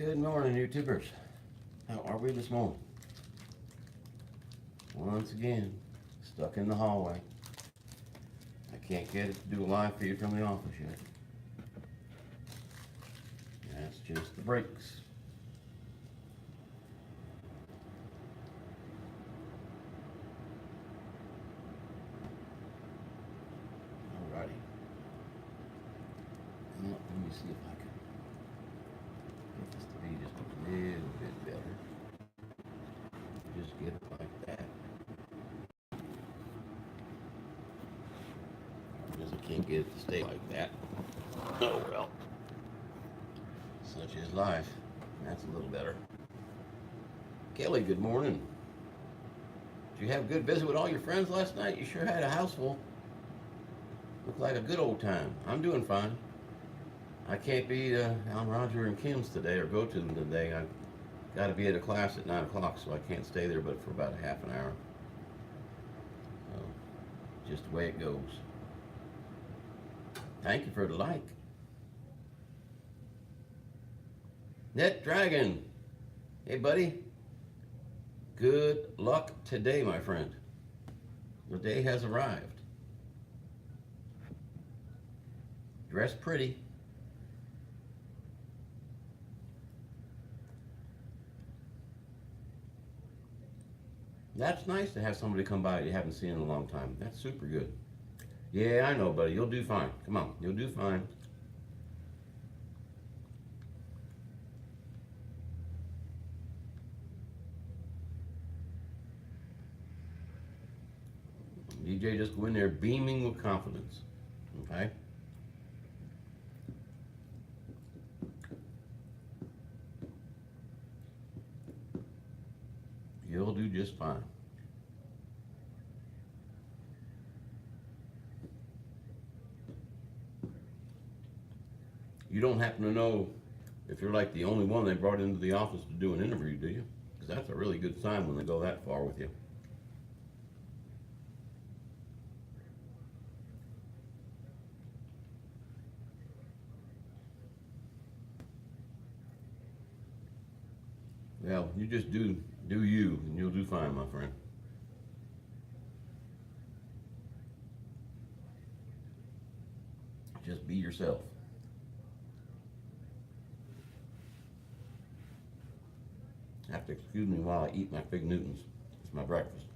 Good morning, YouTubers. How are we this morning? Once again, stuck in the hallway. I can't get it to do a live feed from the office yet. That's just the breaks. Alrighty. Now, let me see if I can get this to be just a little bit better. Just get it like that. Because I can't get it to stay like that. Oh well. Such is life. That's a little better. Kelly, good morning. Did you have a good visit with all your friends last night? You sure had a house full. Looked like a good old time. I'm doing fine. I can't be on Roger and Kim's today or go to them today. I got to be at a class at 9 o'clock, so I can't stay there but for about a half an hour. So, just the way it goes. Thank you for the like. Net Dragon. Hey, buddy. Good luck today, my friend. The day has arrived. Dress pretty. That's nice to have somebody come by that you haven't seen in a long time. That's super good. Yeah, I know, buddy. You'll do fine. Come on. You'll do fine. DJ, just go in there beaming with confidence. Okay? You'll do just fine. You don't happen to know if you're like the only one they brought into the office to do an interview, do you? Because that's a really good sign when they go that far with you. Well, you just do you, and you'll do fine, my friend. Just be yourself. Have to excuse me while I eat my Fig Newtons. It's my breakfast.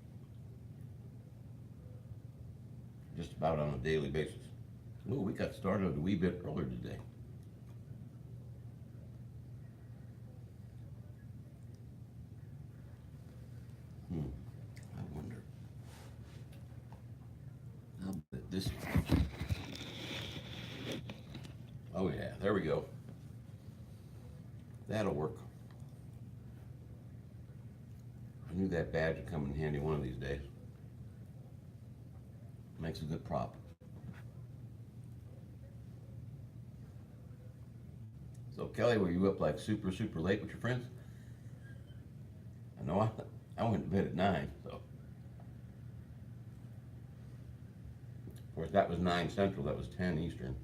Just about on a daily basis. Ooh, we got started a wee bit earlier today. I wonder. I'll bet this. Oh yeah, there we go. That'll work. I knew that badge would come in handy one of these days. Makes a good prop. So Kelly, were you up like super late with your friends? I know I went to bed at 9, so. Of course, that was 9 Central, that was 10 Eastern.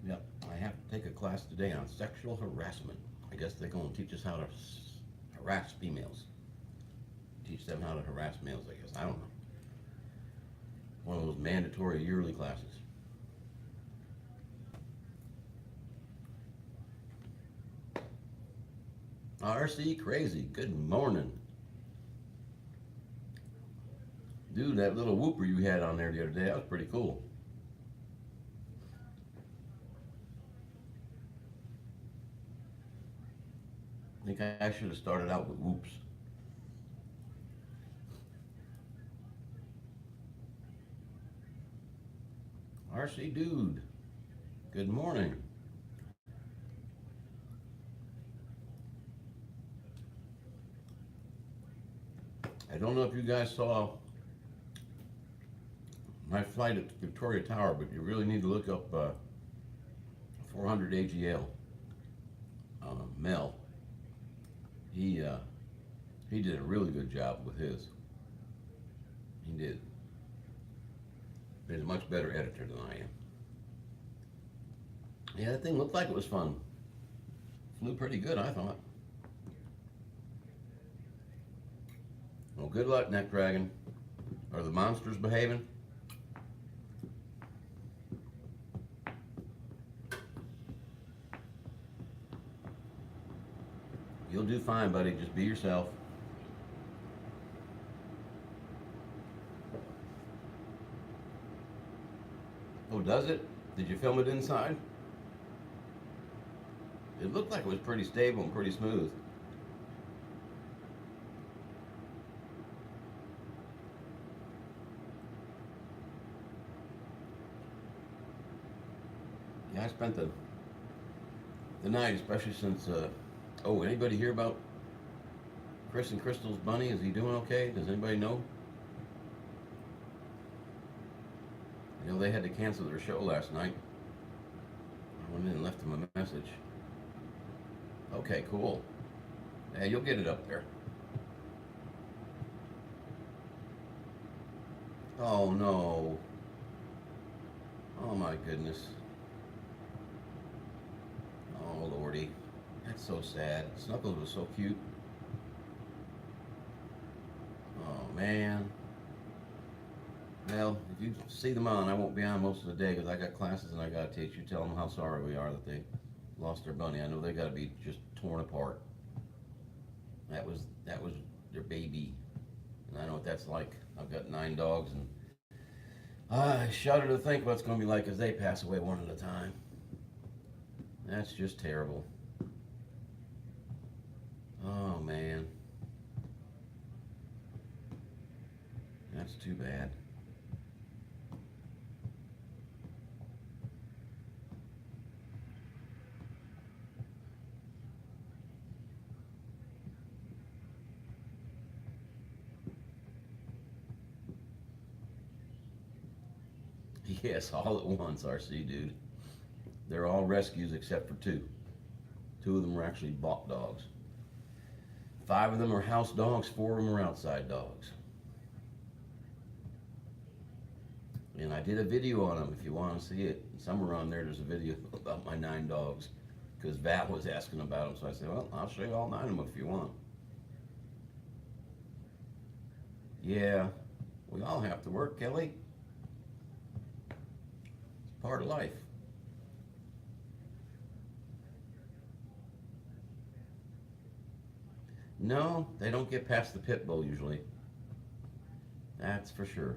Yep, I have to take a class today on sexual harassment. I guess they're going to teach us how to harass females. Teach them how to harass males, I guess. I don't know. One of those mandatory yearly classes. RC Crazy, good morning. Dude, that little whooper you had on there the other day, that was pretty cool. I think I should have started out with whoops. RC Dude, good morning. I don't know if you guys saw my flight at Victoria Tower, but you really need to look up 400 AGL. Mel, he did a really good job with his. He did. He's a much better editor than I am. Yeah, that thing looked like it was fun. Flew pretty good, I thought. Well, good luck, Neck Dragon. Are the monsters behaving? You'll do fine, buddy. Just be yourself. Oh, does it? Did you film it inside? It looked like it was pretty stable and pretty smooth. Yeah, I spent the night, especially since, oh, anybody hear about Chris and Crystal's bunny? Is he doing okay? Does anybody know? You know, they had to cancel their show last night. I went in and left them a message. Okay, cool. Yeah, you'll get it up there. Oh, no. Oh, my goodness. Oh, Lordy. That's so sad. Snuggles was so cute. Oh, man. Well, if you see them on, I won't be on most of the day because I got classes and I got to teach. You tell them how sorry we are that they lost their bunny. I know they got to be just torn apart. That was their baby, and I know what that's like. I've got 9 dogs, and I shudder to think what it's going to be like as they pass away one at a time. That's just terrible. Oh man, that's too bad. Yes, all at once, RC dude. They're all rescues except for 2. 2 of them were actually bought dogs. 5 of them are house dogs, 4 of them are outside dogs. And I did a video on them if you want to see it. Somewhere on there's a video about my 9 dogs because Vat was asking about them. So I said, well, I'll show you all 9 of them if you want. Yeah, we all have to work, Kelly. It's part of life. No, they don't get past the pit bull usually. That's for sure.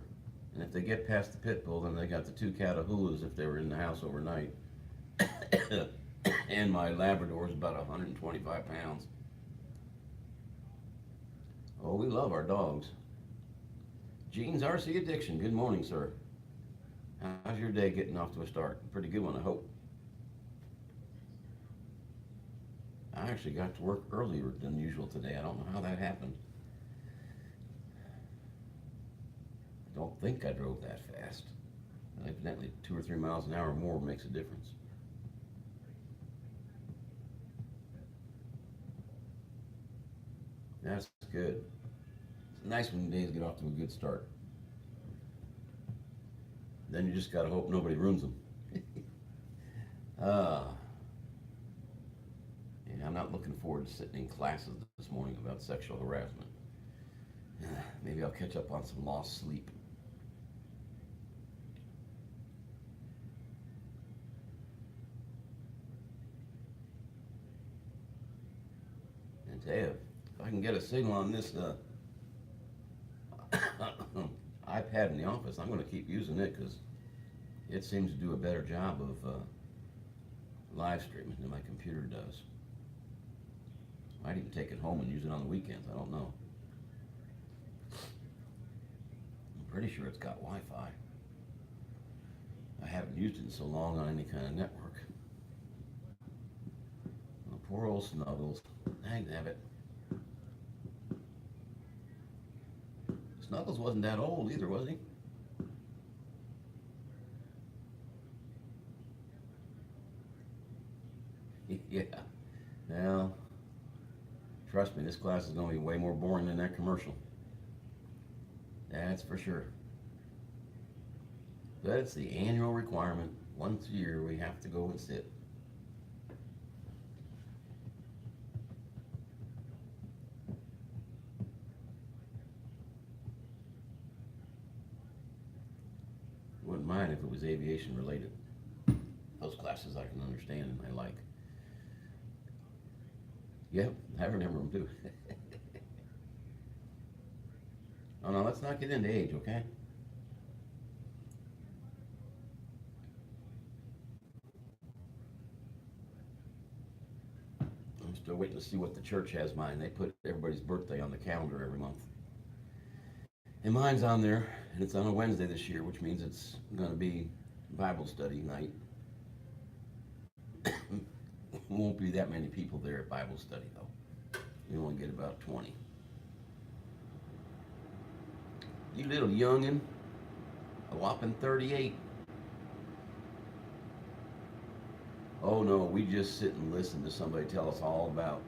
And if they get past the pit bull, then they got the 2 Catahoulas if they were in the house overnight. And my Labrador is about 125 pounds. Oh, we love our dogs. Gene's RC Addiction, good morning, sir. How's your day getting off to a start? Pretty good one, I hope. I actually got to work earlier than usual today. I don't know how that happened. I don't think I drove that fast. Evidently 2 or 3 miles an hour more makes a difference. That's good. It's nice when days get off to a good start. Then you just gotta hope nobody ruins them. Yeah, I'm not looking forward to sitting in classes this morning about sexual harassment. Maybe I'll catch up on some lost sleep. And tell you, if I can get a signal on this iPad in the office, I'm going to keep using it because it seems to do a better job of live streaming than my computer does. I might even take it home and use it on the weekends. I don't know. I'm pretty sure it's got Wi-Fi. I haven't used it in so long on any kind of network. Oh, poor old Snuggles. Dang nabbit. Snuggles wasn't that old either, was he? Yeah. Now, trust me, this class is going to be way more boring than that commercial. That's for sure. But it's the annual requirement. Once a year, we have to go and sit. Wouldn't mind if it was aviation related. Those classes I can understand and I like. Yep, I remember them too. Oh no, let's not get into age, okay? I'm still waiting to see what the church has mine. They put everybody's birthday on the calendar every month. And mine's on there, and it's on a Wednesday this year, which means it's going to be Bible study night. Won't be that many people there at Bible study, though. You only get about 20. You little youngin', a whopping 38. Oh no, we just sit and listen to somebody tell us all about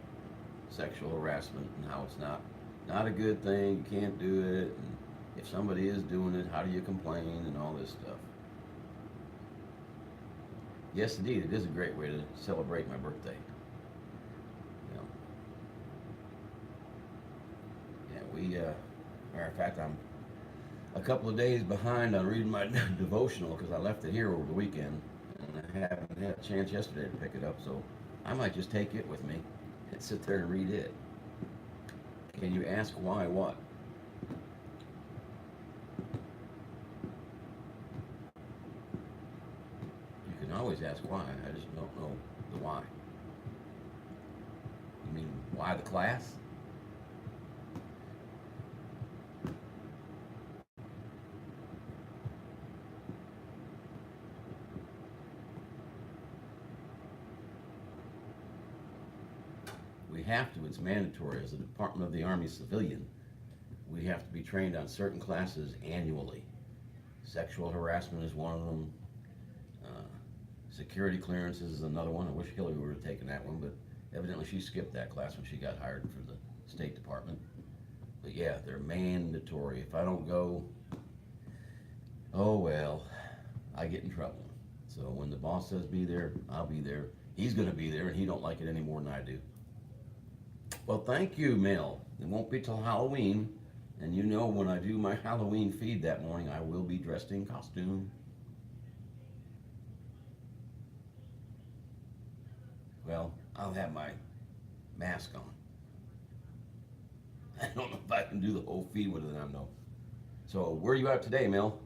sexual harassment and how it's not a good thing, you can't do it, and if somebody is doing it, how do you complain, and all this stuff. Yes, indeed, it is a great way to celebrate my birthday. You know, yeah, matter of fact, I'm a couple of days behind on reading my devotional because I left it here over the weekend, and I haven't had a chance yesterday to pick it up, so I might just take it with me and sit there and read it. Can you ask why what? You can always ask why, I just don't know the why. You mean why the class? We have to, it's mandatory as a Department of the Army civilian. We have to be trained on certain classes annually. Sexual harassment is one of them. Security clearances is another one. I wish Hillary would have taken that one, but evidently she skipped that class when she got hired for the State Department. But yeah, they're mandatory. If I don't go, oh well, I get in trouble. So when the boss says be there, I'll be there. He's gonna be there and he don't like it any more than I do. Well, thank you, Mel. It won't be till Halloween, and you know when I do my Halloween feed that morning, I will be dressed in costume. Well, I'll have my mask on. I don't know if I can do the whole feed with it on though. So where are you at today, Mel?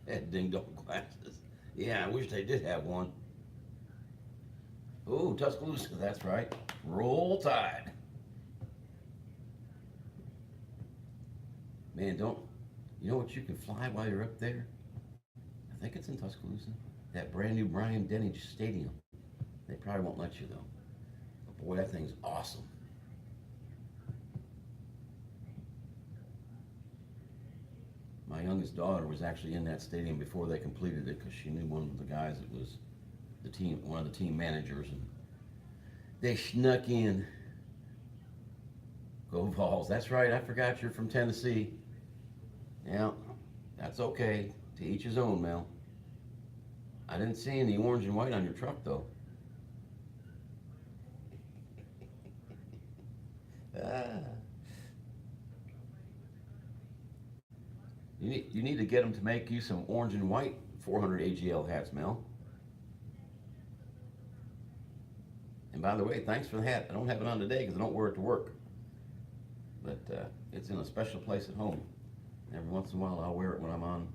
At Ding Dong Glasses. Yeah, I wish they did have one. Oh, Tuscaloosa, that's right. Roll Tide. Man, don't, you know what you can fly while you're up there? I think it's in Tuscaloosa. That brand new Bryant Denny Stadium. They probably won't let you though. But boy, that thing's awesome. My youngest daughter was actually in that stadium before they completed it because she knew one of the guys that was the team, one of the team managers, and they snuck in. Go Vols. That's right. I forgot you're from Tennessee. Yeah, that's okay. To each his own, Mel. I didn't see any orange and white on your truck though. Ah. You need to get them to make you some orange and white 400 AGL hats, Mel. And by the way, thanks for the hat. I don't have it on today because I don't wear it to work. But it's in a special place at home. Every once in a while I'll wear it when I'm on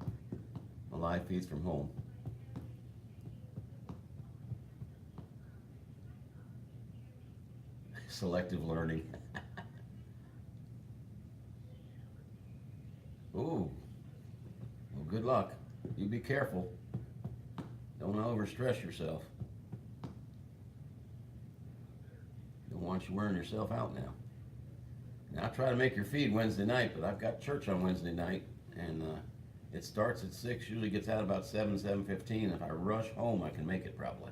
my live feeds from home. Selective learning. Ooh, well, good luck. You be careful. Don't overstress yourself. Don't want you wearing yourself out now. Now, I try to make your feed Wednesday night, but I've got church on Wednesday night, and it starts at 6, usually gets out about 7, 7:15. If I rush home, I can make it probably.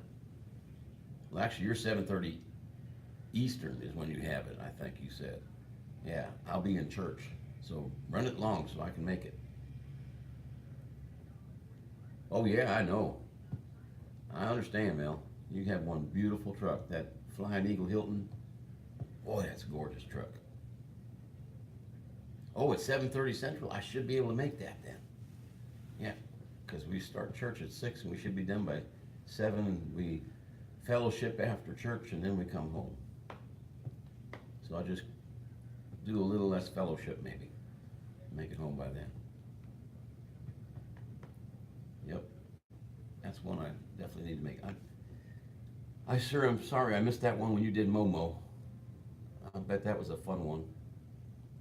Well, actually, you're 7:30 Eastern is when you have it, I think you said. Yeah, I'll be in church, so run it long so I can make it. Oh yeah, I know. I understand, Mel. You have one beautiful truck, that Flying Eagle Hilton. Boy, that's a gorgeous truck. Oh, it's 7:30 Central. I should be able to make that then. Yeah, because we start church at 6 and we should be done by 7, and we fellowship after church and then we come home. So I'll just do a little less fellowship maybe. Make it home by then. Yep. That's one I definitely need to make. I sure am sorry I missed that one when you did Momo. I bet that was a fun one.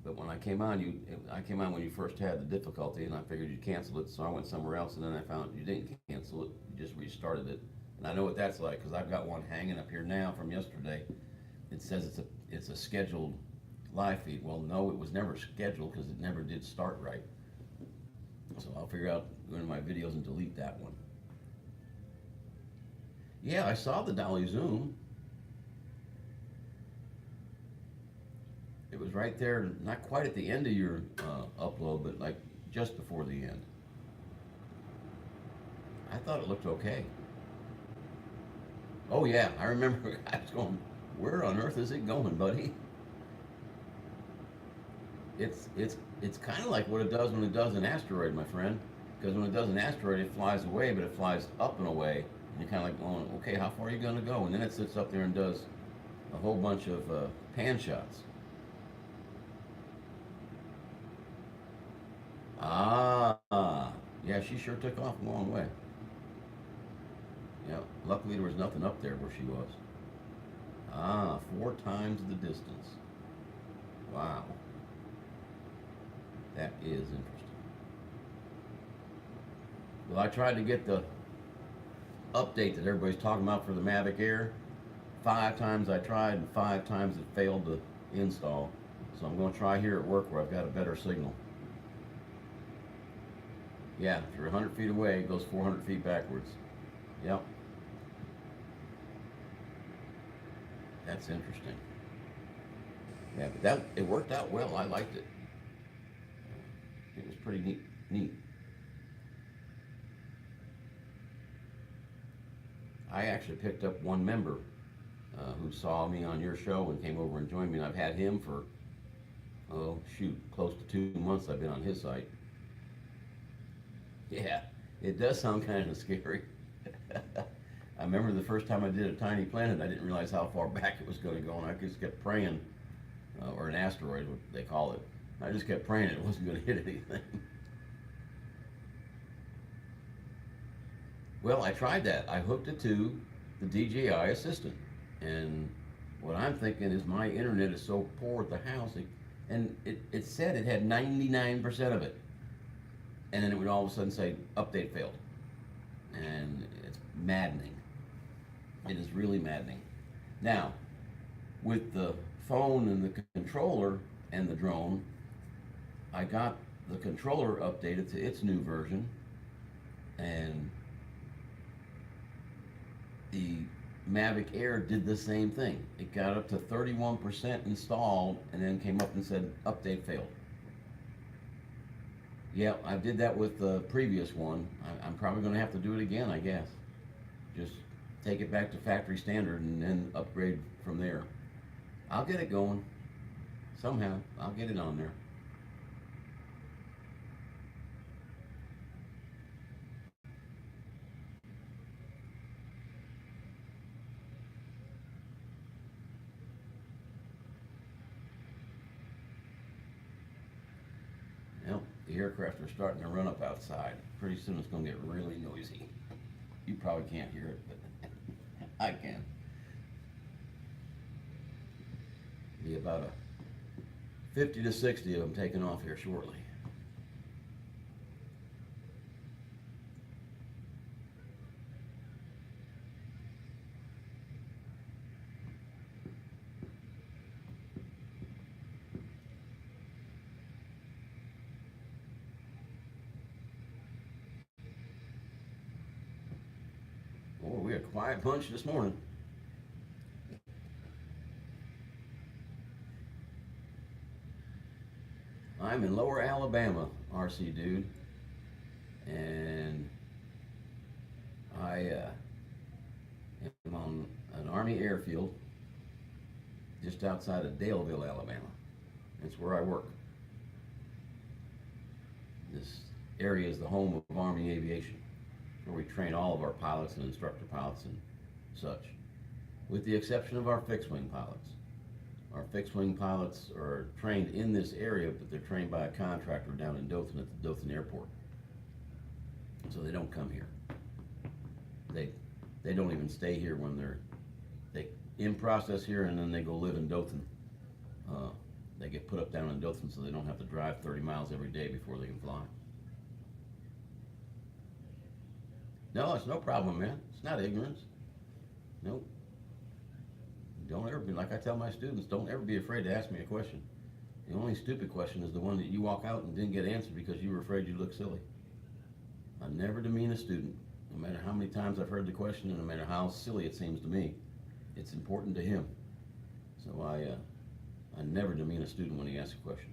But when I came on, I came on when you first had the difficulty, and I figured you'd cancel it, so I went somewhere else, and then I found you didn't cancel it, you just restarted it. And I know what that's like, because I've got one hanging up here now from yesterday. It says it's a scheduled live feed. Well, no, it was never scheduled, because it never did start right. So I'll figure out, go into my videos and delete that one. Yeah, I saw the Dolly Zoom. It was right there, not quite at the end of your upload, but like just before the end. I thought it looked okay. Oh yeah, I remember I was going, where on earth is it going, buddy? It's kind of like what it does when it does an asteroid, my friend. Because when it does an asteroid, it flies away, but it flies up and away. And you're kind of like going, okay, how far are you going to go? And then it sits up there and does a whole bunch of pan shots. Ah, yeah, she sure took off a long way. Yeah, luckily there was nothing up there where she was. Ah, 4 times the distance. Wow. That is interesting. Well, I tried to get the update that everybody's talking about for the Mavic Air. 5 times I tried, and 5 times it failed to install. So I'm going to try here at work where I've got a better signal. Yeah, if you're 100 feet away, it goes 400 feet backwards. Yep. That's interesting. Yeah, but it worked out well. I liked it. It was pretty neat. I actually picked up one member who saw me on your show and came over and joined me. And I've had him for, oh shoot, close to 2 months I've been on his site. Yeah, it does sound kind of scary. I remember the first time I did a tiny planet, I didn't realize how far back it was going to go, and I just kept praying, or an asteroid, what they call it. I just kept praying it wasn't going to hit anything. Well, I tried that. I hooked it to the DJI Assistant, and what I'm thinking is my internet is so poor at the house, and it said it had 99% of it. And then it would all of a sudden say, update failed. And it's maddening. It is really maddening. Now, with the phone and the controller and the drone, I got the controller updated to its new version, and the Mavic Air did the same thing. It got up to 31% installed and then came up and said, update failed. Yeah, I did that with the previous one. I'm probably going to have to do it again, I guess. Just take it back to factory standard and then upgrade from there. I'll get it going. Somehow, I'll get it on there. Well, the aircraft are starting to run up outside. Pretty soon it's going to get really noisy. You probably can't hear it, but I can. be about a 50 to 60 of them taking off here shortly. Boy, we're a quiet bunch this morning. I'm in Lower Alabama, RC dude, and I am on an Army airfield just outside of Daleville, Alabama. That's where I work. This area is the home of Army aviation, where we train all of our pilots and instructor pilots and such, with the exception of our fixed-wing pilots. Our fixed-wing pilots are trained in this area, but they're trained by a contractor down in Dothan at the Dothan Airport. So they don't come here. They don't even stay here when they in process here, and then they go live in Dothan. They get put up down in Dothan so they don't have to drive 30 miles every day before they can fly. No, it's no problem, man. It's not ignorance. Nope. Don't ever be, like I tell my students, don't ever be afraid to ask me a question. The only stupid question is the one that you walk out and didn't get answered because you were afraid you looked silly. I never demean a student, no matter how many times I've heard the question and no matter how silly it seems to me. It's important to him. So I never demean a student when he asks a question.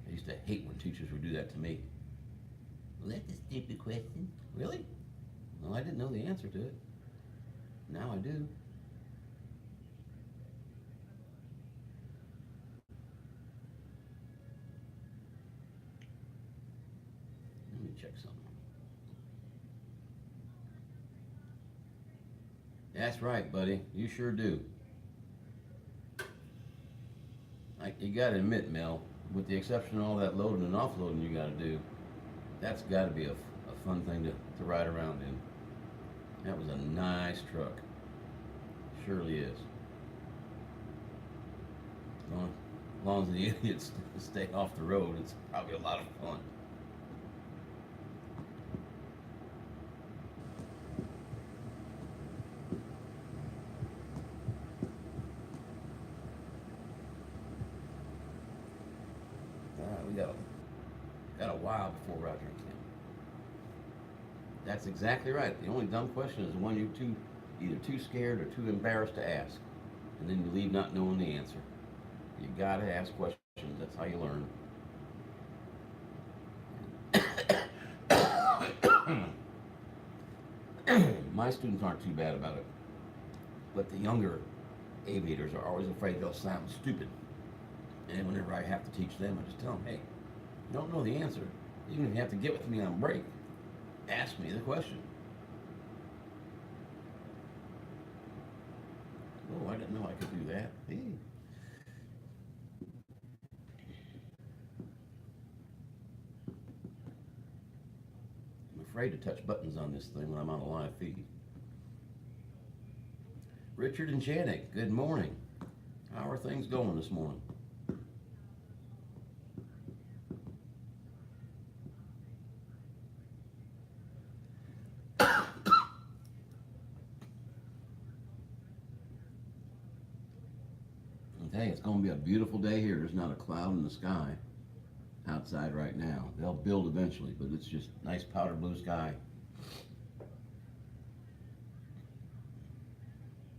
I used to hate when teachers would do that to me. Well, that's a stupid question. Really? Well, I didn't know the answer to it. Now I do. Let me check something. That's right, buddy. You sure do. You gotta admit, Mel, with the exception of all that loading and offloading you gotta do, that's gotta be a fun thing to ride around in. That was a nice truck. Surely is. As long as the idiots stay off the road, it's probably a lot of fun. We got a while before Roger and Kim. That's exactly right. The only dumb question is the one you're either too scared or too embarrassed to ask, and then you leave not knowing the answer. You gotta ask questions. That's how you learn. My students aren't too bad about it, but the younger aviators are always afraid they'll sound stupid. And whenever I have to teach them, I just tell them, hey, you don't know the answer. Even if you have to get with me on break, ask me the question. Oh, I didn't know I could do that. Hey. I'm afraid to touch buttons on this thing when I'm on a live feed. Richard and Janet, good morning. How are things going this morning? Hey, it's going to be a beautiful day here. There's not a cloud in the sky outside right now. They'll build eventually, but it's just nice powder blue sky.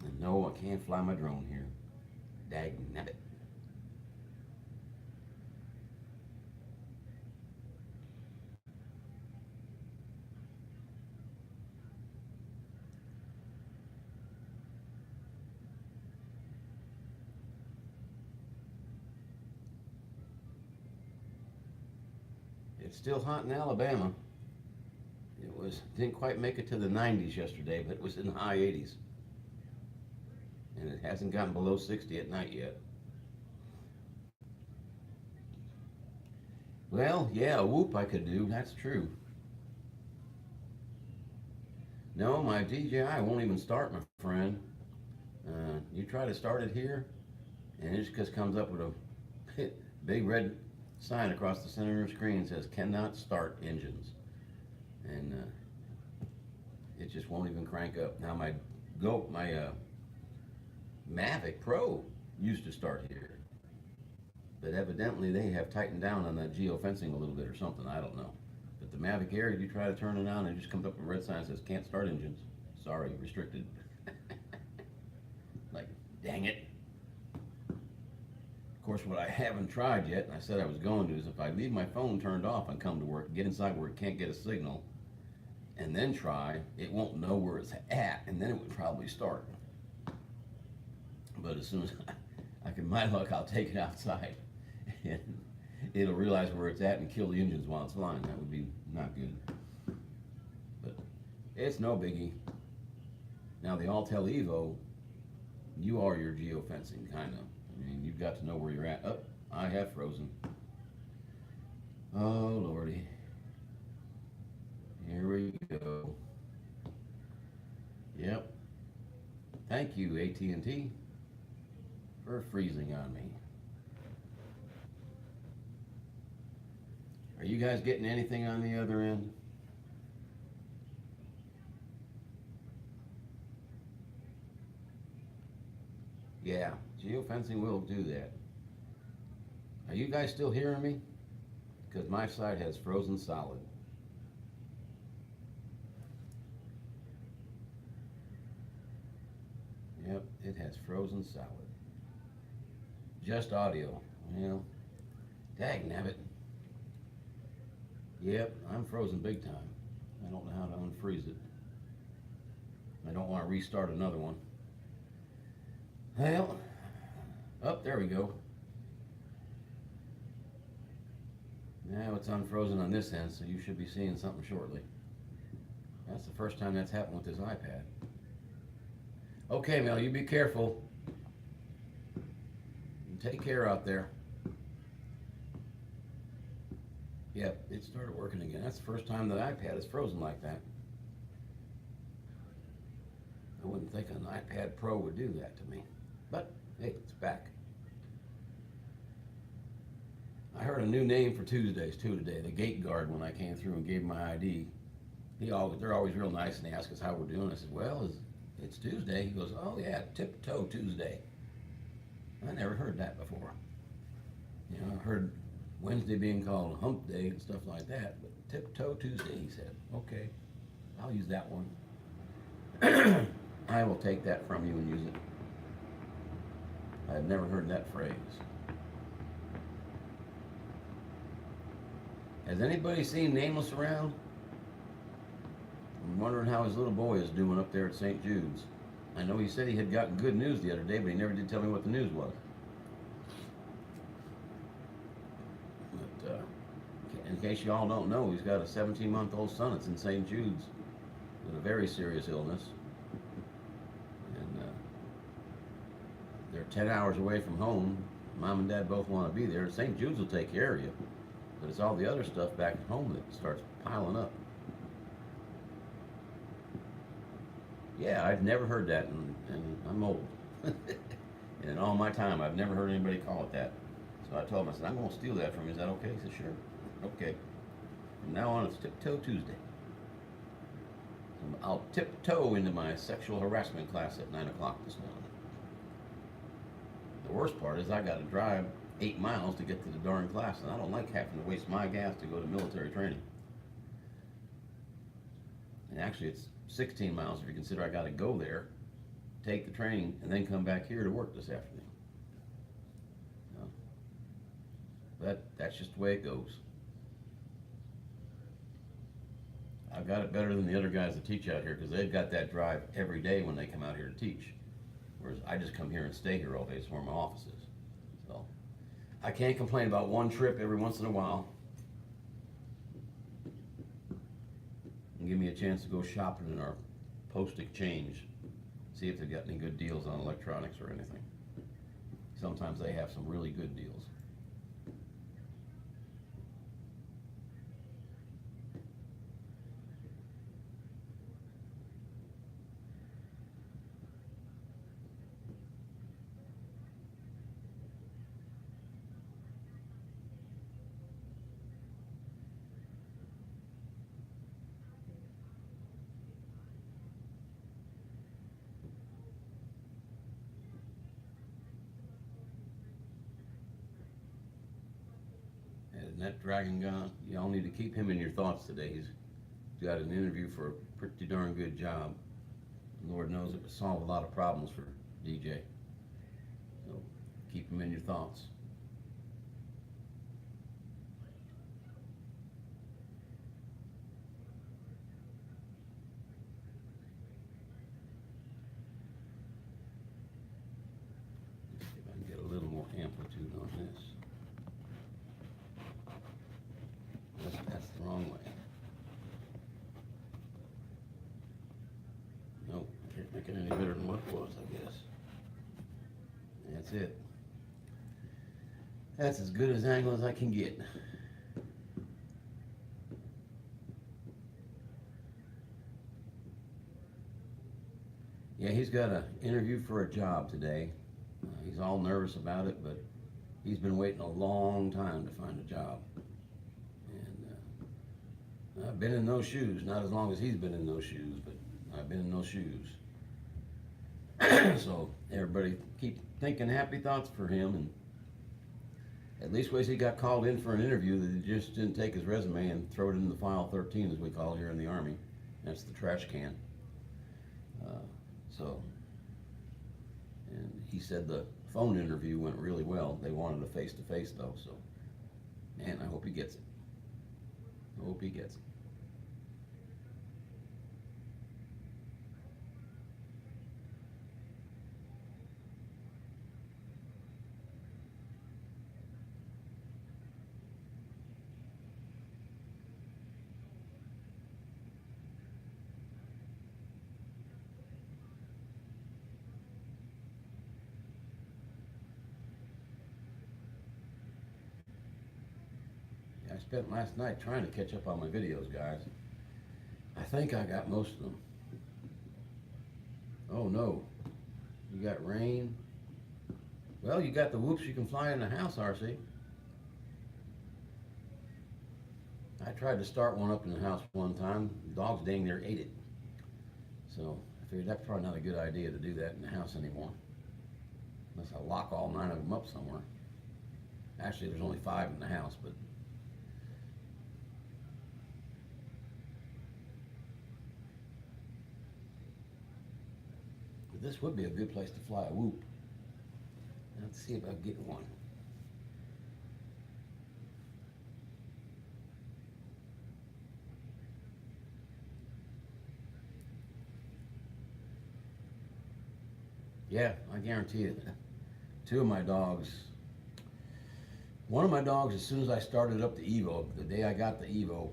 And no, I can't fly my drone here. Dagnabbit. It's still hot in Alabama. Didn't quite make it to the 90s yesterday, but it was in the high 80s. And it hasn't gotten below 60 at night yet. Well, yeah, a whoop I could do, that's true. No, my DJI won't even start, my friend. You try to start it here, and it just comes up with a big red sign across the center of your screen that says "cannot start engines," and it just won't even crank up. Now my Mavic Pro used to start here, but evidently they have tightened down on that geofencing a little bit or something. I don't know. But the Mavic Air, you try to turn it on, and it just comes up with a red sign that says "can't start engines." Sorry, restricted. Like, dang it. Of course, what I haven't tried yet, and I said I was going to, is if I leave my phone turned off and come to work, get inside where it can't get a signal, and then try, it won't know where it's at, and then it would probably start. But as soon as I can, my luck, I'll take it outside, and it'll realize where it's at and kill the engines while it's flying. That would be not good. But it's no biggie. Now the Altel Evo, you are your geofencing, kind of. I mean, you've got to know where you're at. Oh, I have frozen. Oh, Lordy. Here we go. Yep. Thank you, AT&T, for freezing on me. Are you guys getting anything on the other end? Yeah, geofencing will do that. Are you guys still hearing me? Because my side has frozen solid. Yep, it has frozen solid. Just audio. Well, dagnabbit. Yep, I'm frozen big time. I don't know how to unfreeze it. I don't want to restart another one. Well, oh, there we go. Now it's unfrozen on this end, so you should be seeing something shortly. That's the first time that's happened with this iPad. Okay, Mel, you be careful. Take care out there. Yep, it started working again. That's the first time that iPad is frozen like that. I wouldn't think an iPad Pro would do that to me. But, hey, it's back. I heard a new name for Tuesdays, too, today. The gate guard, when I came through and gave my ID. They're always real nice, and they ask us how we're doing. I said, well, it's Tuesday. He goes, oh, yeah, Tiptoe Tuesday. I never heard that before. You know, I heard Wednesday being called Hump Day and stuff like that, but Tiptoe Tuesday, he said. Okay, I'll use that one. I will take that from you and use it. I've never heard that phrase. Has anybody seen Nameless around? I'm wondering how his little boy is doing up there at St. Jude's. I know he said he had gotten good news the other day, but he never did tell me what the news was. But in case you all don't know, he's got a 17-month-old son that's in St. Jude's with a very serious illness. And they're 10 hours away from home. Mom and Dad both want to be there. St. Jude's will take care of you, but it's all the other stuff back at home that starts piling up. Yeah, I've never heard that, and I'm old. And in all my time, I've never heard anybody call it that. So I told him, I said, I'm going to steal that from you. Is that okay? He said, sure. Okay. From now on, it's Tiptoe Tuesday. I'll tiptoe into my sexual harassment class at 9 o'clock this morning. The worst part is I got to drive 8 miles to get to the darn class, and I don't like having to waste my gas to go to military training. And actually, it's 16 miles if you consider I got to go there, take the training, and then come back here to work this afternoon. But that's just the way it goes. I've got it better than the other guys that teach out here because they've got that drive every day when they come out here to teach. Whereas I just come here and stay here all day. It's where my office is. So I can't complain about one trip every once in a while. And give me a chance to go shopping in our post exchange. See if they've got any good deals on electronics or anything. Sometimes they have some really good deals. And that Dragon Gun, y'all need to keep him in your thoughts today. He's got an interview for a pretty darn good job. Lord knows it would solve a lot of problems for DJ. So keep him in your thoughts. Let's see if I can get a little more amplitude on this. That's the wrong way. Nope, can't make it any better than what it was, I guess. That's it. That's as good as angle as I can get. Yeah, he's got an interview for a job today. He's all nervous about it, but he's been waiting a long time to find a job. And I've been in those shoes, not as long as he's been in those shoes, but I've been in those shoes. So everybody keep thinking happy thoughts for him, and at least ways he got called in for an interview that he just didn't take his resume and throw it in the file 13, as we call it here in the Army. That's the trash can. And he said the phone interview went really well. They wanted a face-to-face though, so man, I hope he gets it. I hope he gets it. I spent last night trying to catch up on my videos, guys. I think I got most of them. Oh no, you got rain. Well, you got the whoops you can fly in the house, RC. I tried to start one up in the house one time. The dogs dang near ate it. So I figured that's probably not a good idea to do that in the house anymore. Unless I lock all 9 of them up somewhere. Actually, there's only 5 in the house, but this would be a good place to fly a whoop. Let's see if I can get one. Yeah, I guarantee you that. 2 of my dogs, one of my dogs, as soon as I started up the Evo, the day I got the Evo,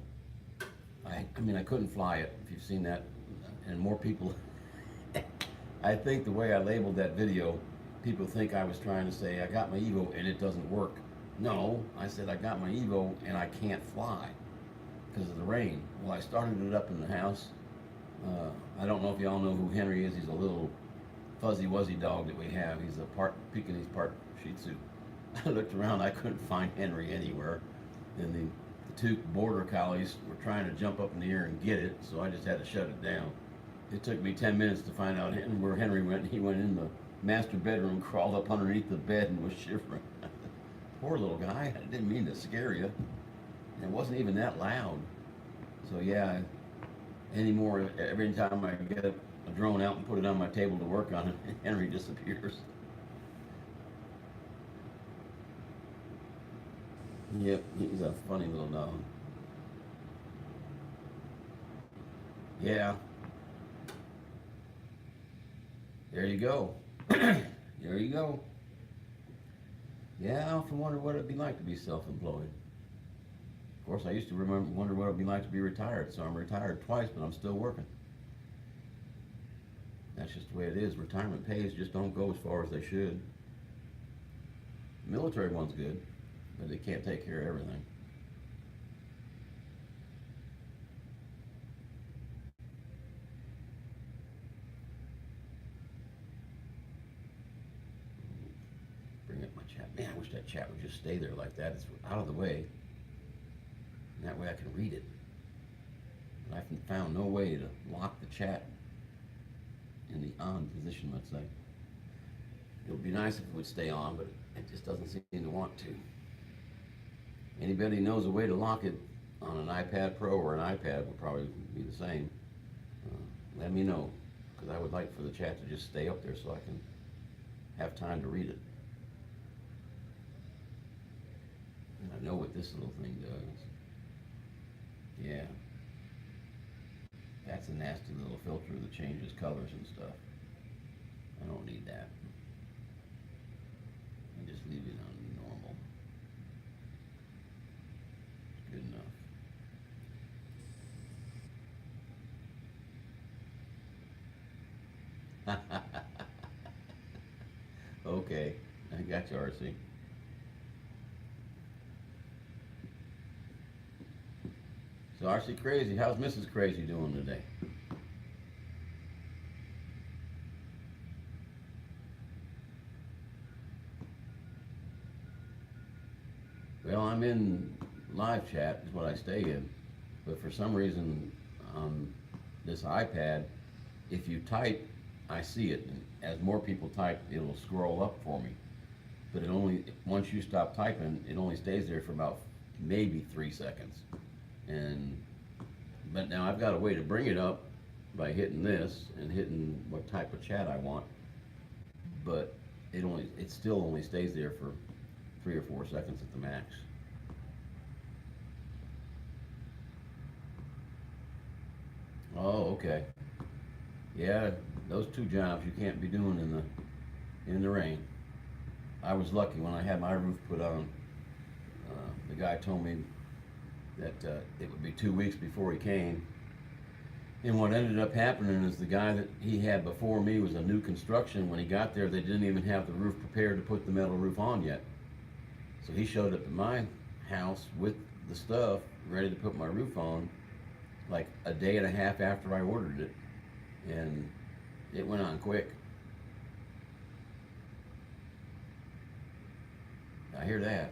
I mean, I couldn't fly it, if you've seen that, and more people, I think the way I labeled that video, people think I was trying to say, I got my Evo and it doesn't work. No, I said I got my Evo and I can't fly because of the rain. Well, I started it up in the house. I don't know if y'all know who Henry is. He's a little fuzzy wuzzy dog that we have. He's a part Pekingese, part Shih Tzu. I looked around, I couldn't find Henry anywhere. And the 2 border collies were trying to jump up in the air and get it, so I just had to shut it down. It took me 10 minutes to find out where Henry went. He went in the master bedroom, crawled up underneath the bed, and was shivering. Poor little guy. I didn't mean to scare you. It wasn't even that loud. So yeah, anymore, every time I get a drone out and put it on my table to work on it, Henry disappears. Yep, he's a funny little dog. Yeah. There you go. There you go. Yeah, I often wonder what it'd be like to be self-employed. Of course, I used to wonder what it'd be like to be retired, so I'm retired twice, but I'm still working. That's just the way it is. Retirement pays just don't go as far as they should. The military one's good, but they can't take care of everything. Bring up my chat. Man, I wish that chat would just stay there like that. It's out of the way. And that way I can read it. But I've found no way to lock the chat in the on position, let's say. It would be nice if it would stay on, but it just doesn't seem to want to. Anybody knows a way to lock it on an iPad Pro or an iPad would probably be the same. Let me know, because I would like for the chat to just stay up there so I can have time to read it. And I know what this little thing does. Yeah. That's a nasty little filter that changes colors and stuff. I don't need that. I just leave it on normal. Good enough. Okay, I got you, RC. So RC Crazy, how's Mrs. Crazy doing today? Well, I'm in live chat is what I stay in, but for some reason on this iPad, if you type, I see it, and as more people type, it'll scroll up for me. But it only, once you stop typing, it only stays there for about maybe 3 seconds. But now I've got a way to bring it up by hitting this and hitting what type of chat I want, but it still only stays there for 3 or 4 seconds at the max. Oh, okay. Yeah, those 2 jobs you can't be doing in the rain. I was lucky when I had my roof put on. The guy told me that it would be 2 weeks before he came. And what ended up happening is the guy that he had before me was a new construction. When he got there, they didn't even have the roof prepared to put the metal roof on yet. So he showed up at my house with the stuff, ready to put my roof on, like a day and a half after I ordered it. And it went on quick. I hear that.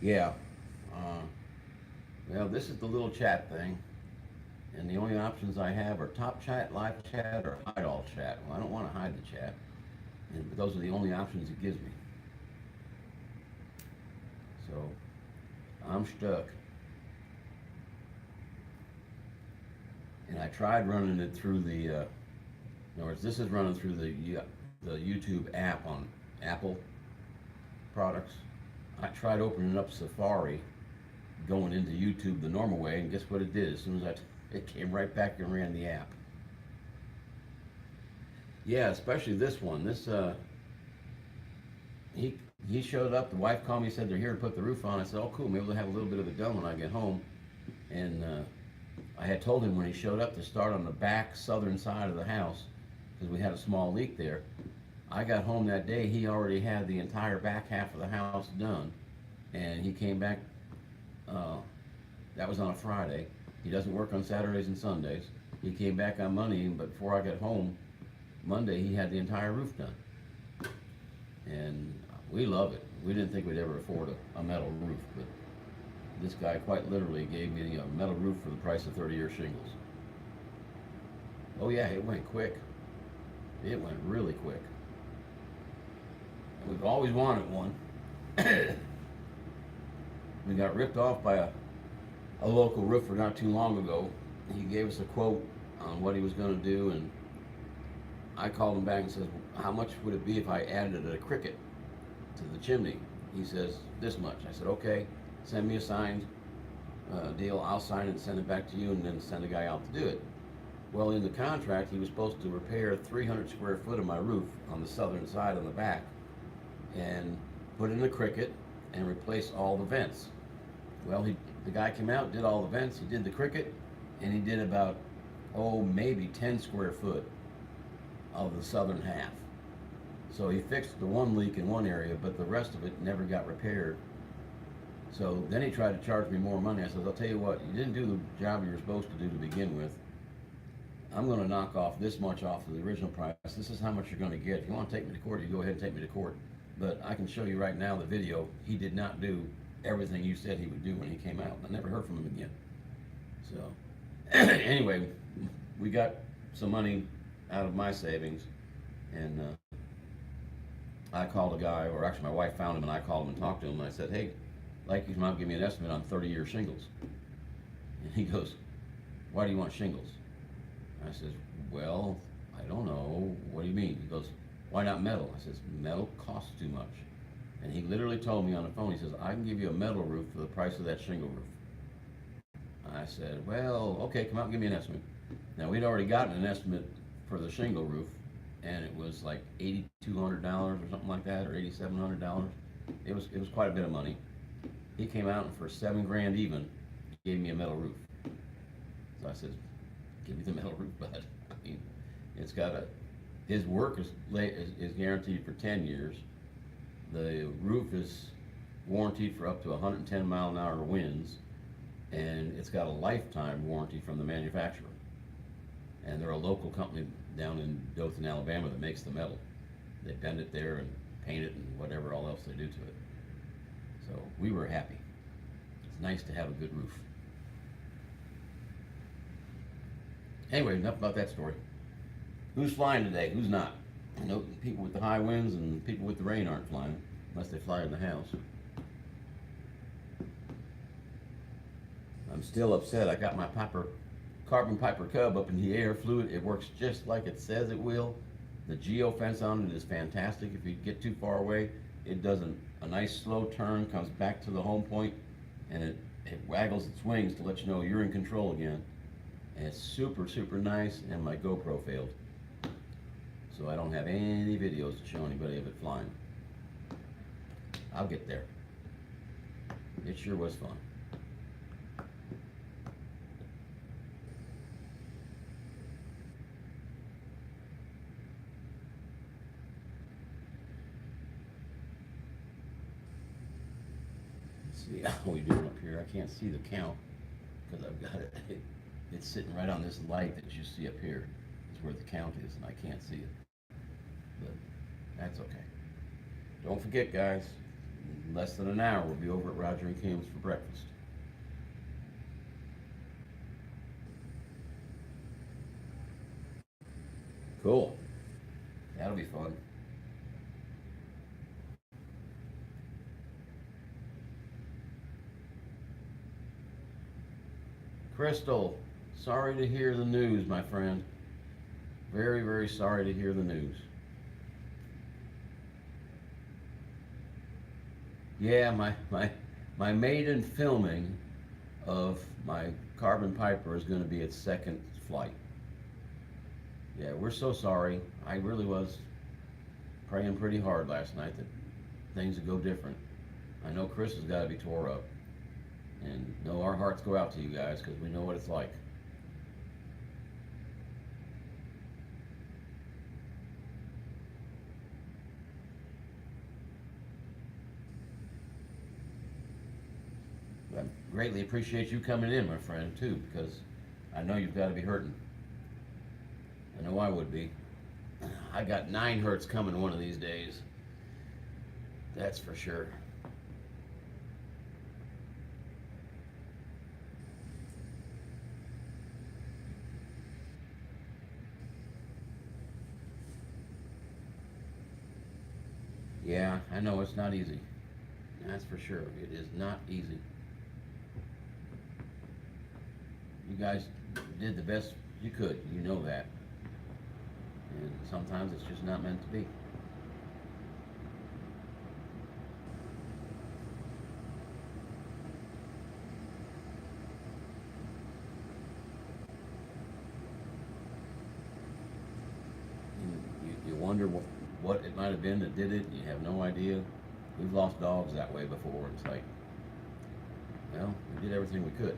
Yeah. Well, this is the little chat thing, and the only options I have are top chat, live chat, or hide all chat. Well, I don't want to hide the chat, but those are the only options it gives me. So I'm stuck. And I tried running it through the, in other words, this is running through the YouTube app on Apple products. I tried opening up Safari, going into YouTube the normal way, and guess what it did? As soon as it came right back and ran the app. Yeah, especially this one. This he showed up. The wife called me, said they're here to put the roof on. I said, oh cool, maybe they'll have a little bit of it done when I get home. And I had told him when he showed up to start on the back southern side of the house because we had a small leak there. I got home that day, he already had the entire back half of the house done, and he came back, that was on a Friday. He doesn't work on Saturdays and Sundays. He came back on Monday, but before I got home, Monday, he had the entire roof done. And we love it. We didn't think we'd ever afford a metal roof, but this guy quite literally gave me a metal roof for the price of 30-year shingles. Oh yeah, it went quick. It went really quick. We've always wanted one. We got ripped off by a local roofer not too long ago. He gave us a quote on what he was going to do, and I called him back and said, how much would it be if I added a cricket to the chimney? He says, this much. I said, okay, send me a signed deal. I'll sign it and send it back to you, and then send a guy out to do it. Well, in the contract, he was supposed to repair 300 square foot of my roof on the southern side on the back, and put in a cricket and replace all the vents. Well, the guy came out, did all the vents, he did the cricket, and he did about, maybe 10 square foot of the southern half. So he fixed the one leak in one area, but the rest of it never got repaired. So then he tried to charge me more money. I said, I'll tell you what, you didn't do the job you were supposed to do to begin with. I'm going to knock off this much off of the original price. This is how much you're going to get. If you want to take me to court, you go ahead and take me to court. But I can show you right now the video. He did not do everything you said he would do when he came out. I never heard from him again. So anyway, we got some money out of my savings, and I called a guy, or actually my wife found him, and I called him and talked to him, and I said, hey, I'd like you to come out and give me an estimate on 30-year shingles. And he goes, why do you want shingles? I says, well, I don't know. What do you mean? He goes, why not metal? I says, metal costs too much. And he literally told me on the phone, he says, I can give you a metal roof for the price of that shingle roof. I said, well, okay, come out and give me an estimate. Now, we'd already gotten an estimate for the shingle roof, and it was like $8,200 or something like that, or $8,700. It was quite a bit of money. He came out and for $7,000 even, gave me a metal roof. So I said, give me the metal roof, bud. I mean, it's got his work is guaranteed for 10 years. The roof is warranted for up to 110 mile an hour winds, and it's got a lifetime warranty from the manufacturer. And they're a local company down in Dothan, Alabama that makes the metal. They bend it there and paint it and whatever all else they do to it. So we were happy. It's nice to have a good roof. Anyway, enough about that story. Who's flying today? Who's not? I know people with the high winds and people with the rain aren't flying, unless they fly in the house. I'm still upset. I got my carbon Piper Cub up in the air, flew it. It works just like it says it will. The geofence on it is fantastic. If you get too far away, it does a nice slow turn, comes back to the home point, and it waggles its wings to let you know you're in control again. And it's super, super nice, and my GoPro failed. So I don't have any videos to show anybody of it flying. I'll get there. It sure was fun. Let's see how we doing up here. I can't see the count because I've got it. It's sitting right on this light that you see up here. It's where the count is, and I can't see it. But that's okay. Don't forget, guys, in less than an hour, we'll be over at Roger and Kim's for breakfast. Cool. That'll be fun. Crystal, sorry to hear the news, my friend. Very, very sorry to hear the news. Yeah, my maiden filming of my carbon Piper is going to be its second flight. Yeah, we're so sorry. I really was praying pretty hard last night that things would go different. I know Chris has got to be tore up. And know our hearts go out to you guys because we know what it's like. I greatly appreciate you coming in, my friend, too, because I know you've got to be hurting. I know I would be. I got 9 hertz coming one of these days. That's for sure. Yeah, I know it's not easy. That's for sure. It is not easy. You guys did the best you could. You know that. And sometimes it's just not meant to be. You wonder what it might have been that did it. You have no idea. We've lost dogs that way before. It's like, well, we did everything we could.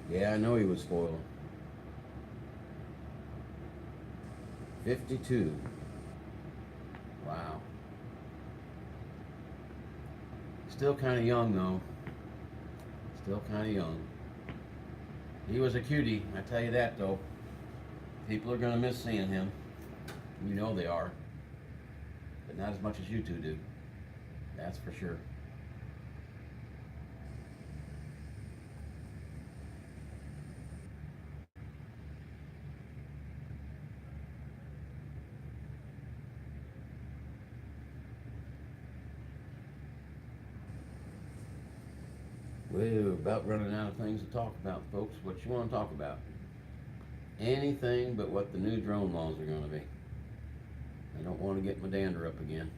Yeah, I know he was spoiled. 52. Wow. Still kind of young though. Still kind of young. He was a cutie, I tell you that though. People are gonna miss seeing him. You know they are. But not as much as you two do. That's for sure. We're about running out of things to talk about, folks. What you want to talk about? Anything but what the new drone laws are going to be. I don't want to get my dander up again.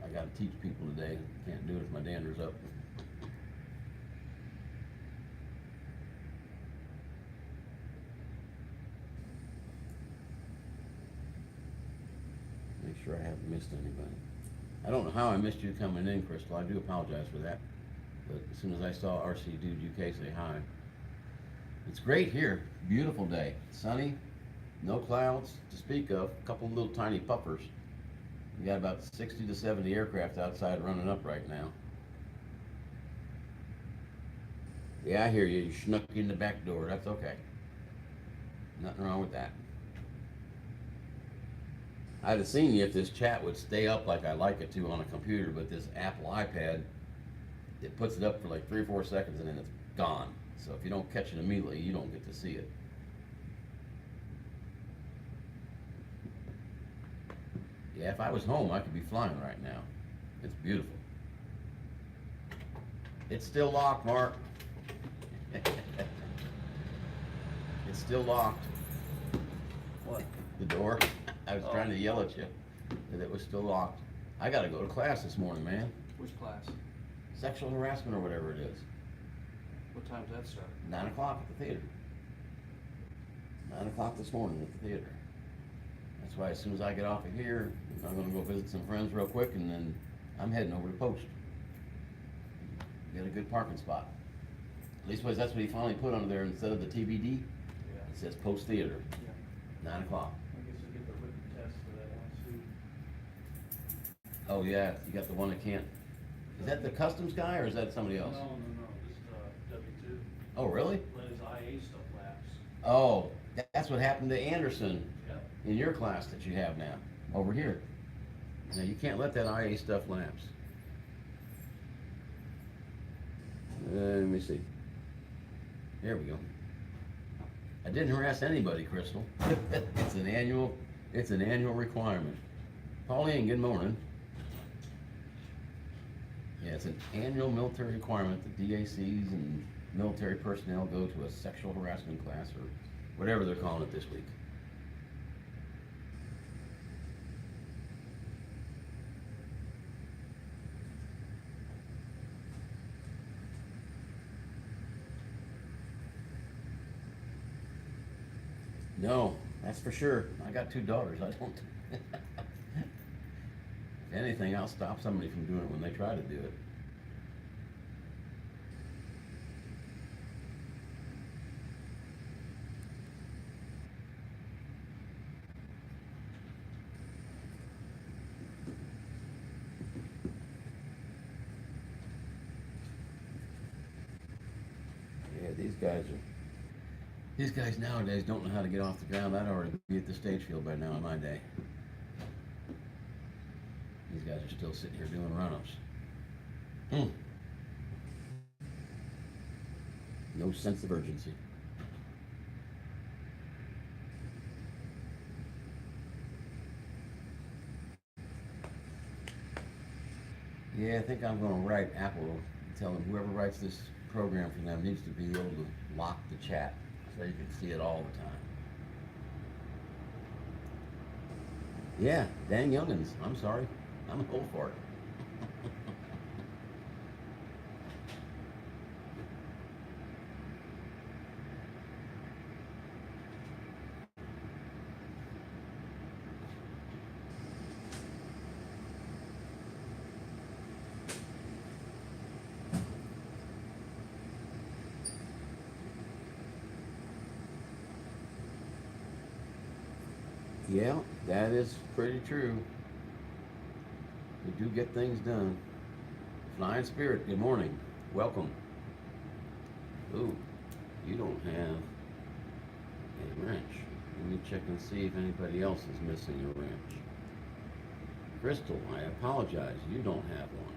I got to teach people today. Can't do it if my dander's up. Make sure I haven't missed anybody. I don't know how I missed you coming in, Crystal. I do apologize for that. But as soon as I saw RC Dude UK say hi. It's great here. Beautiful day. Sunny. No clouds to speak of. A couple little tiny puffers. We got about 60 to 70 aircraft outside running up right now. Yeah, I hear you. You snuck in the back door. That's okay. Nothing wrong with that. I'd have seen you if this chat would stay up like I like it to on a computer, but this Apple iPad, it puts it up for like 3 or 4 seconds and then it's gone. So if you don't catch it immediately, you don't get to see it. Yeah, if I was home, I could be flying right now. It's beautiful. It's still locked, Mark. It's still locked. What? The door. I was trying to yell at you that it was still locked. I gotta go to class this morning, man. Which class? Sexual harassment or whatever it is. What time's that start? 9 o'clock at the theater. 9 o'clock this morning at the theater. That's why as soon as I get off of here, I'm gonna go visit some friends real quick and then I'm heading over to Post. Get a good parking spot. At least that's what he finally put under there instead of the TBD. Yeah. It says Post Theater. Yeah. 9 o'clock. I guess you'll get the written test for that one too. Oh yeah, you got the one that can't. Is that the customs guy or is that somebody else? No, just W2. Oh really? Let his IA stuff lapse. Oh, that's what happened to Anderson Yep. in your class that you have now, over here. Now you can't let that IA stuff lapse. Let me see. There we go. I didn't harass anybody, Crystal. It's an annual requirement. Pauline, good morning. Yeah, it's an annual military requirement that DACs and military personnel go to a sexual harassment class or whatever they're calling it this week. No, that's for sure. I got 2 daughters. I don't. If anything, I'll stop somebody from doing it when they try to do it. Yeah, these guys nowadays don't know how to get off the ground. I'd already be at the stage field by now in my day. These guys are still sitting here doing run-ups. No sense of urgency. Yeah, I think I'm going to write Apple and tell them whoever writes this program for them needs to be able to lock the chat so you can see it all the time. Yeah, dang youngins. I'm sorry. I'm old for it. Yeah, that is pretty true. We do get things done. Flying Spirit, good morning. Welcome. Ooh, you don't have a wrench. Let me check and see if anybody else is missing a wrench. Crystal, I apologize. You don't have one.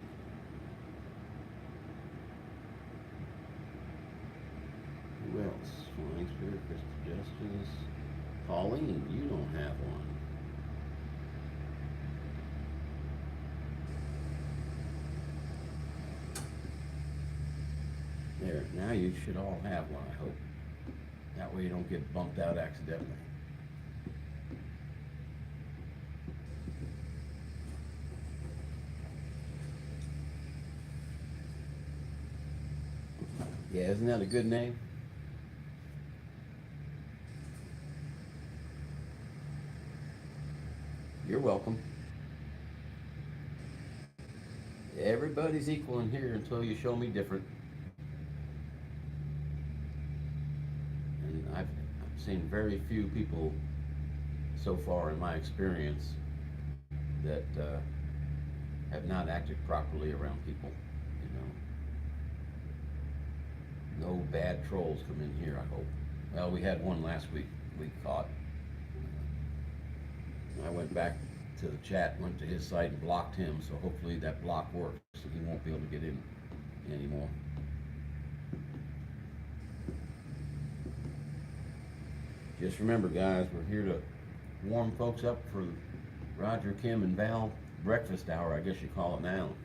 Who else? Flying Spirit, Crystal Justice. Pauline, you don't have one. There, now you should all have one, I hope. That way you don't get bumped out accidentally. Yeah, isn't that a good name? You're welcome. Everybody's equal in here until you show me different. And I've seen very few people so far in my experience that have not acted properly around people, you know. No bad trolls come in here, I hope. Well, we had one last week we caught. I went back to the chat, went to his site and blocked him, so hopefully that block works, so he won't be able to get in anymore. Just remember, guys, we're here to warm folks up for Roger, Kim, and Val breakfast hour, I guess you call it now.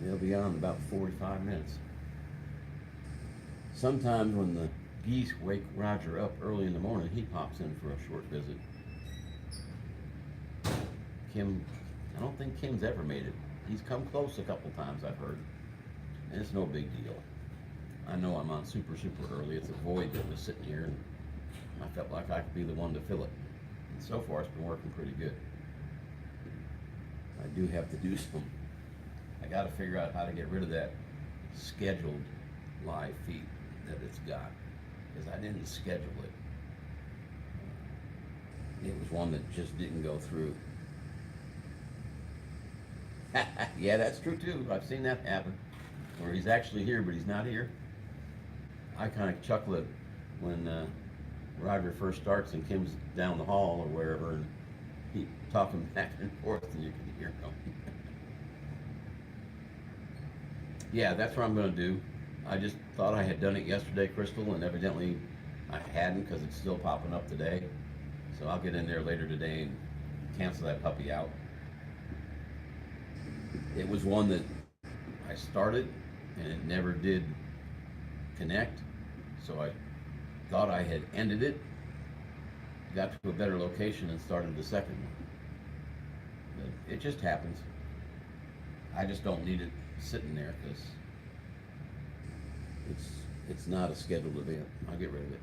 They'll be on in about 45 minutes. Sometimes when the geese wake Roger up early in the morning, he pops in for a short visit. Kim, I don't think Kim's ever made it. He's come close a couple times, I've heard. And it's no big deal. I know I'm on super early. It's a void that was sitting here, and I felt like I could be the one to fill it. And so far, it's been working pretty good. I do have to do some. I got to figure out how to get rid of that scheduled live feed that it's got, because I didn't schedule it. It was one that just didn't go through. Yeah, that's true too. I've seen that happen, where he's actually here, but he's not here. I kind of chuckle it when Roger first starts and Kim's down the hall or wherever, and he talking back and forth, and you can hear him. Yeah, that's what I'm going to do. I just thought I had done it yesterday, Crystal, and evidently I hadn't, because it's still popping up today. So I'll get in there later today and cancel that puppy out. It was one that I started and it never did connect, so I thought I had ended it, got to a better location and started the second one. But it just happens. I just don't need it sitting there because it's not a scheduled event. I'll get rid of it.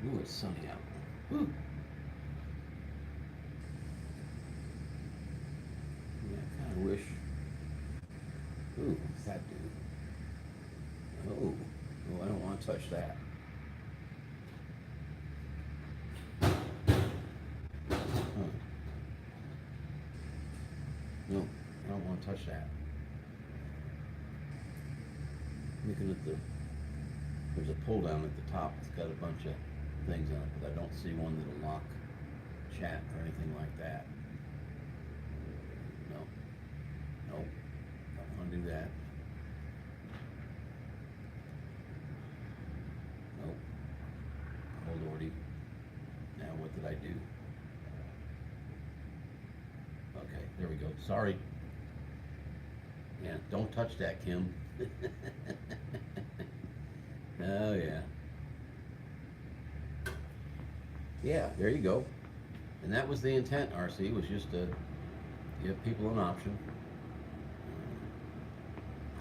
Ooh, it's sunny out. Ooh. Yeah, I kind of wish. Ooh, what's that do? Oh, I don't want to touch that. No, I don't want to touch that. Looking at there's a pull down at the top. It's got a bunch of things on it, but I don't see one that'll lock chat or anything like that. No, don't want to do that. Nope. Oh Lordy. Now what did I do? Okay, there we go. Sorry. Yeah, don't touch that, Kim. Oh yeah. Yeah, there you go. And that was the intent, RC, was just to give people an option.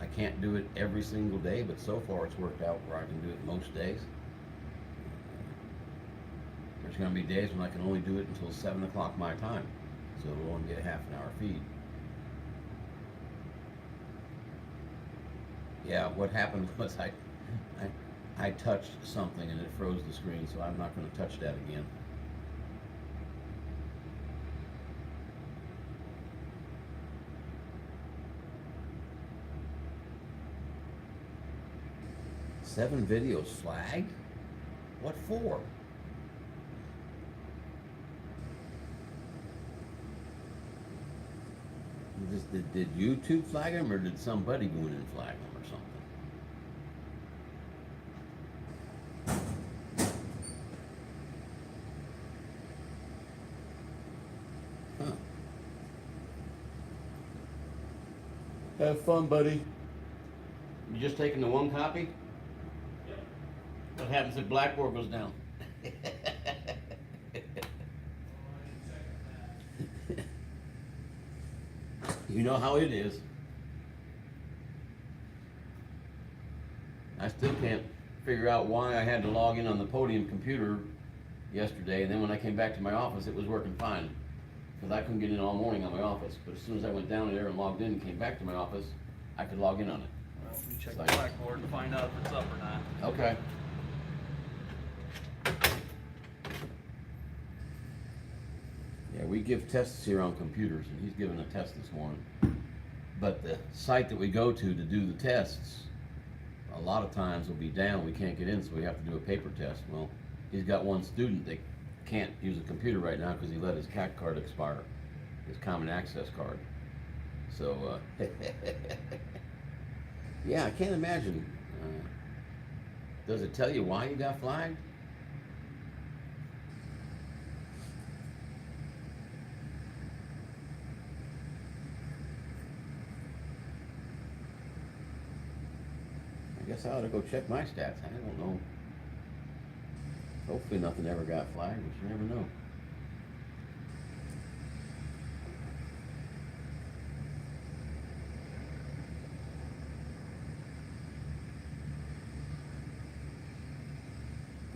I can't do it every single day, but so far it's worked out where I can do it most days. There's going to be days when I can only do it until 7 o'clock my time. so it'll only get a half an hour feed. Yeah, what happened was I touched something and it froze the screen, so I'm not going to touch that again. Seven videos flagged? What for? Did YouTube flag them, or did somebody go in and flag them or something? Huh. Have fun, buddy. You just taking the one copy? Yep. What happens if Blackboard goes down? You know how it is. I still can't figure out why I had to log in on the podium computer yesterday, and then when I came back to my office, it was working fine. Because I couldn't get in all morning on my office, but as soon as I went down there and logged in and came back to my office, I could log in on it. Well, we check It's the like- Blackboard to find out if it's up or not. Okay. Yeah, we give tests here on computers, and he's given a test this morning. But the site that we go to do the tests, a lot of times will be down, we can't get in, so we have to do a paper test. Well, he's got one student that can't use a computer right now because he let his CAC card expire, his common access card. So, yeah, I can't imagine. Does it tell you why you got flagged? I guess I ought to go check my stats. I don't know. Hopefully nothing ever got flagged, but you never know.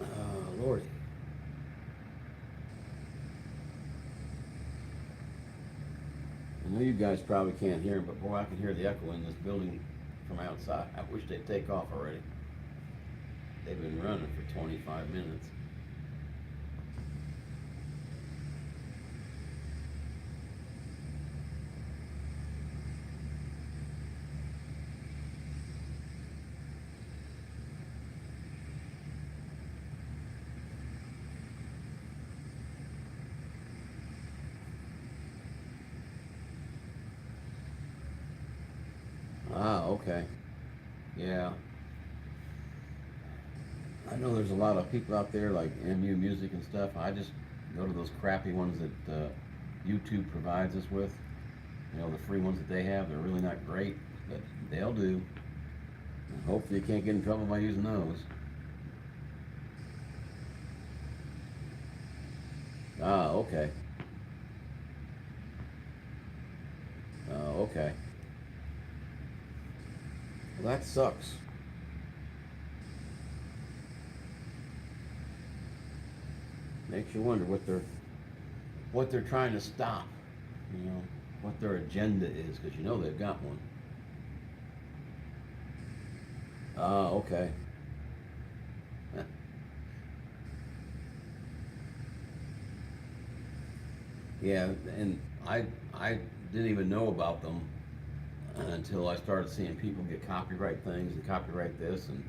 Oh, Lordy. I know you guys probably can't hear, but boy, I can hear the echo in this building from outside. I wish they'd take off already. They've been running for 25 minutes. Ah, okay. Yeah. I know there's a lot of people out there like MU Music and stuff. I just go to those crappy ones that YouTube provides us with. You know, the free ones that they have, they're really not great, but they'll do. And hopefully you can't get in trouble by using those. Ah, okay. Oh, okay. Well, that sucks. Makes you wonder what they're trying to stop. You know, what their agenda is, because you know they've got one. Ah, okay. Yeah, and I didn't even know about them until I started seeing people get copyright things and copyright this, and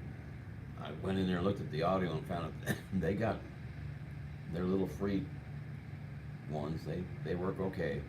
I went in there and looked at the audio and found out they got their little free ones. They work okay.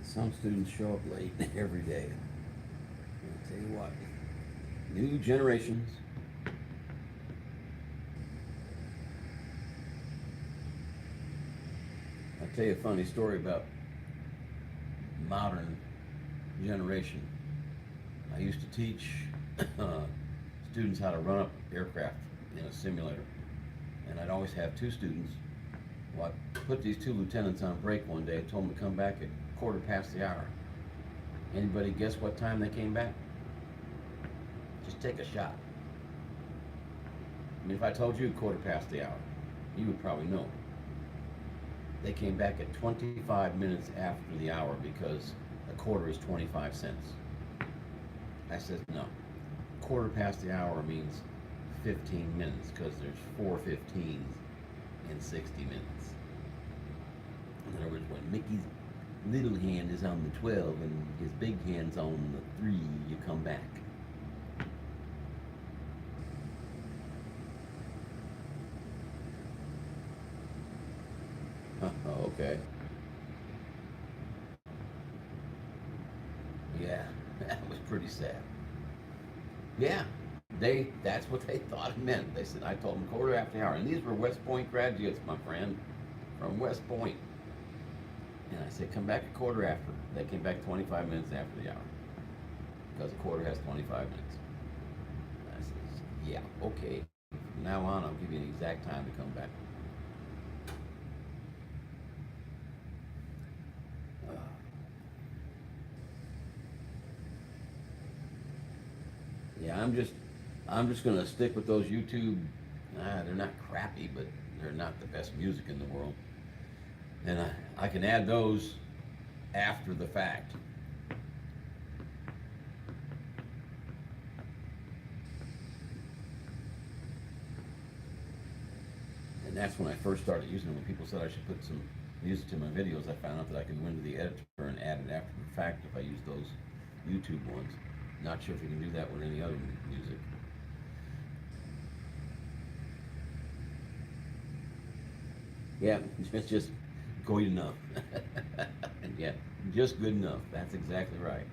Some students show up late every day. I'll tell you what, new generations. I'll tell you a funny story about modern generation. I used to teach students how to run up aircraft in a simulator, and I'd always have two students. Well, I put these two lieutenants on break one day, told them to come back at 1/4 past. Anybody guess what time they came back? Just take a shot. I mean, if I told you 1/4 past, you would probably know. They came back at 25 minutes after the hour because a quarter is 25 cents. I said, no. 1/4 past means 15 minutes because there's 4 15s in 60 minutes. In other words, when Mickey's little hand is on the 12 and his big hand's on the 3, you come back. Okay. Yeah, that was pretty sad. Yeah, that's what they thought it meant. They said, I told them 1/4 and these were West Point graduates, my friend, from West Point. And I said, come back at 1/4. They came back 25 minutes after the hour because a quarter has 25 minutes. And I said, yeah, okay. From now on, I'll give you an exact time to come back. Yeah, I'm just gonna stick with those YouTube. They're not crappy, but they're not the best music in the world. And I can add those after the fact. And that's when I first started using them. When people said I should put some music to my videos, I found out that I could go into the editor and add it after the fact if I use those YouTube ones. Not sure if you can do that with any other music. Yeah, it's just good enough. Yeah, just good enough. That's exactly right.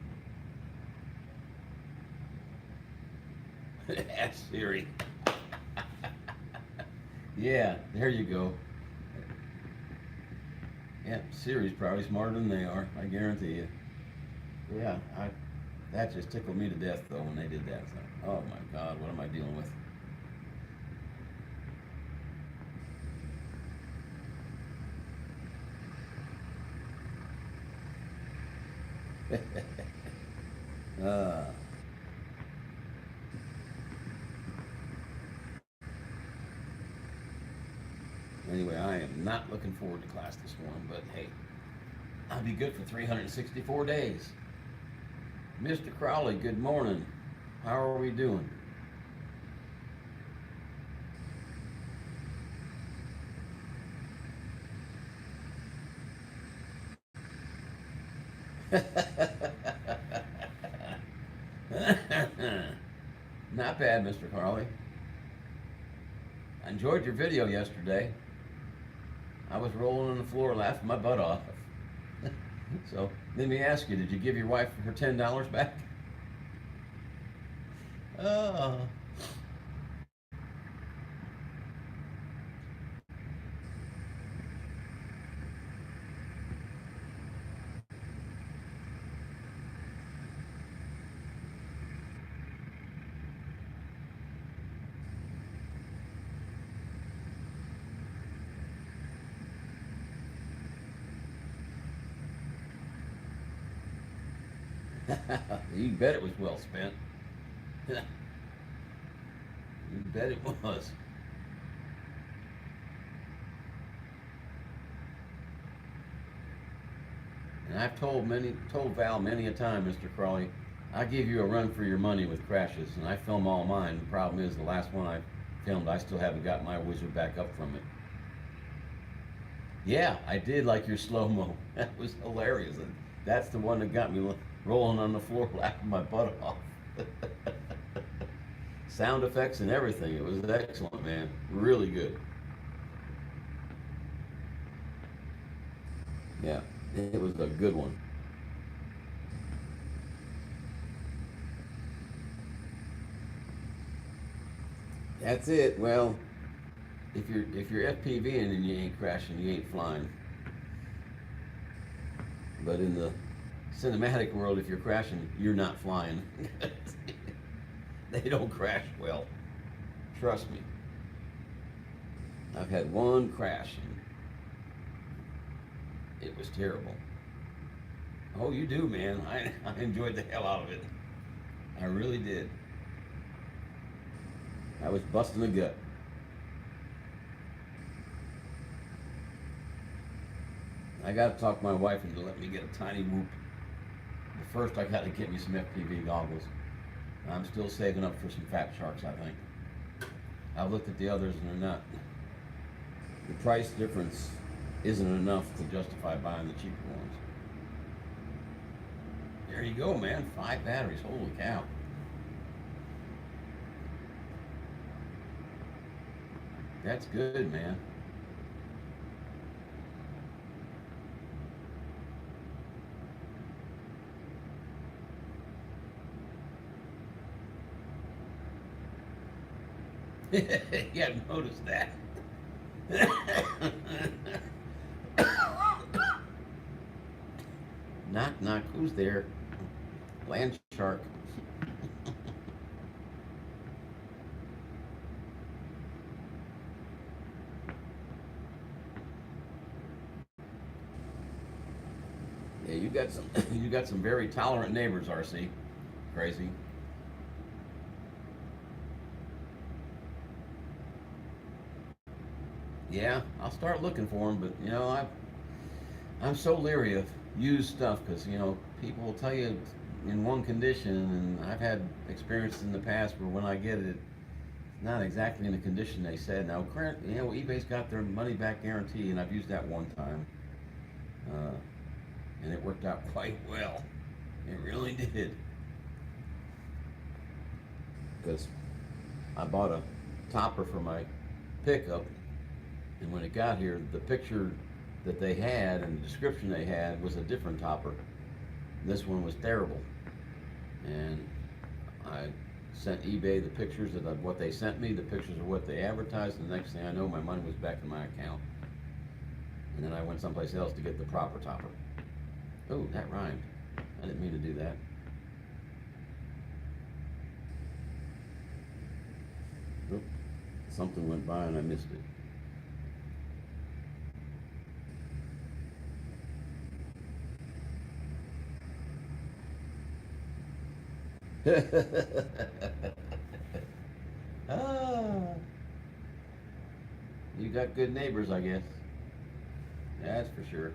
Ask Siri. Yeah, there you go. Yeah, Siri's probably smarter than they are, I guarantee you. Yeah, that just tickled me to death though when they did that. So, oh my God, what am I dealing with? Anyway, I am not looking forward to class this morning, but hey, I'll be good for 364 days. Mr. Crowley, good morning. How are we doing? Not bad, Mr. Crowley. I enjoyed your video yesterday. I was rolling on the floor laughing my butt off. So let me ask you, did you give your wife her $10 back? Oh. You bet it was well spent. You bet it was. And I've told Val many a time, Mr. Crawley, I give you a run for your money with crashes, and I film all mine. The problem is the last one I filmed, I still haven't got my wizard back up from it. Yeah, I did like your slow-mo. That was hilarious. And that's the one that got me rolling on the floor laughing my butt off. Sound effects and everything. It was excellent, man. Really good. Yeah, it was a good one. That's it. Well, if you're FPVing and you ain't crashing, you ain't flying. But in the cinematic world, if you're crashing, you're not flying. They don't crash well. Trust me. I've had one crash and it was terrible. Oh, you do, man. I enjoyed the hell out of it. I really did. I was busting a gut. I got to talk my wife into letting me get a tiny whoop. But first, I got to get me some FPV goggles. I'm still saving up for some Fat Sharks, I think. I've looked at the others and they're not. The price difference isn't enough to justify buying the cheaper ones. There you go, man. 5 batteries. Holy cow. That's good, man. Yeah, I've noticed that. Knock, knock. Who's there? Land shark. Yeah, you got some. You got some very tolerant neighbors, RC. Crazy. Yeah, I'll start looking for them, but you know, I'm so leery of used stuff because you know people will tell you in one condition, and I've had experiences in the past where when I get it, it's not exactly in the condition they said. Now, current, you know, eBay's got their money back guarantee, and I've used that one time, uh, and it worked out quite well. It really did. Because I bought a topper for my pickup, and when it got here, the picture that they had and the description they had was a different topper. This one was terrible. And I sent eBay the pictures of what they sent me, the pictures of what they advertised, and the next thing I know, my money was back in my account. And then I went someplace else to get the proper topper. Oh, that rhymed. I didn't mean to do that. Oop, something went by and I missed it. Ah, you got good neighbors, I guess. That's for sure.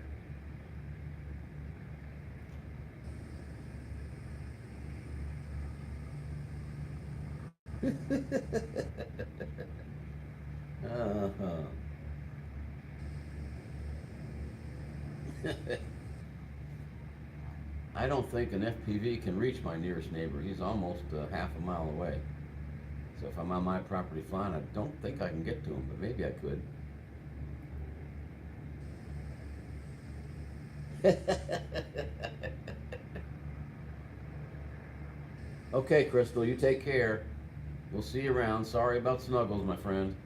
Uh-huh. I don't think an FPV can reach my nearest neighbor. He's almost half a mile away. So if I'm on my property flying, I don't think I can get to him, but maybe I could. Okay, Crystal, you take care. We'll see you around. Sorry about Snuggles, my friend.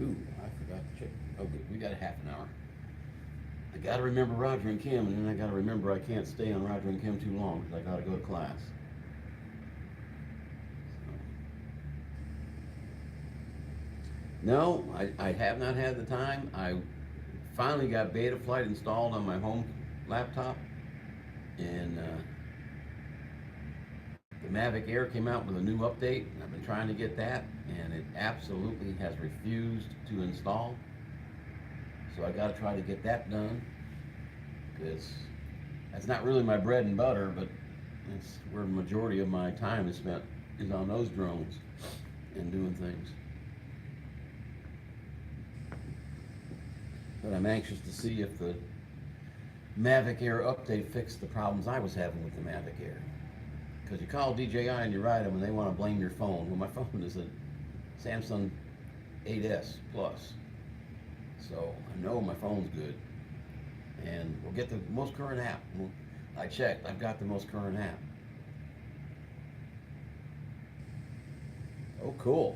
Ooh, I forgot to check. Oh, good. We got a half an hour. I gotta remember Roger and Kim, and then I gotta remember I can't stay on Roger and Kim too long because I gotta go to class. No, I have not had the time. I finally got Beta Flight installed on my home laptop, and the Mavic Air came out with a new update. I've been trying to get that, and it absolutely has refused to install. So I got to try to get that done, because that's not really my bread and butter, but it's where the majority of my time is spent, is on those drones and doing things. But I'm anxious to see if the Mavic Air update fixed the problems I was having with the Mavic Air. Because you call DJI and you write them and they want to blame your phone. Well, my phone is a Samsung 8S Plus. So I know my phone's good. And we'll get the most current app. I checked, I've got the most current app. Oh, cool.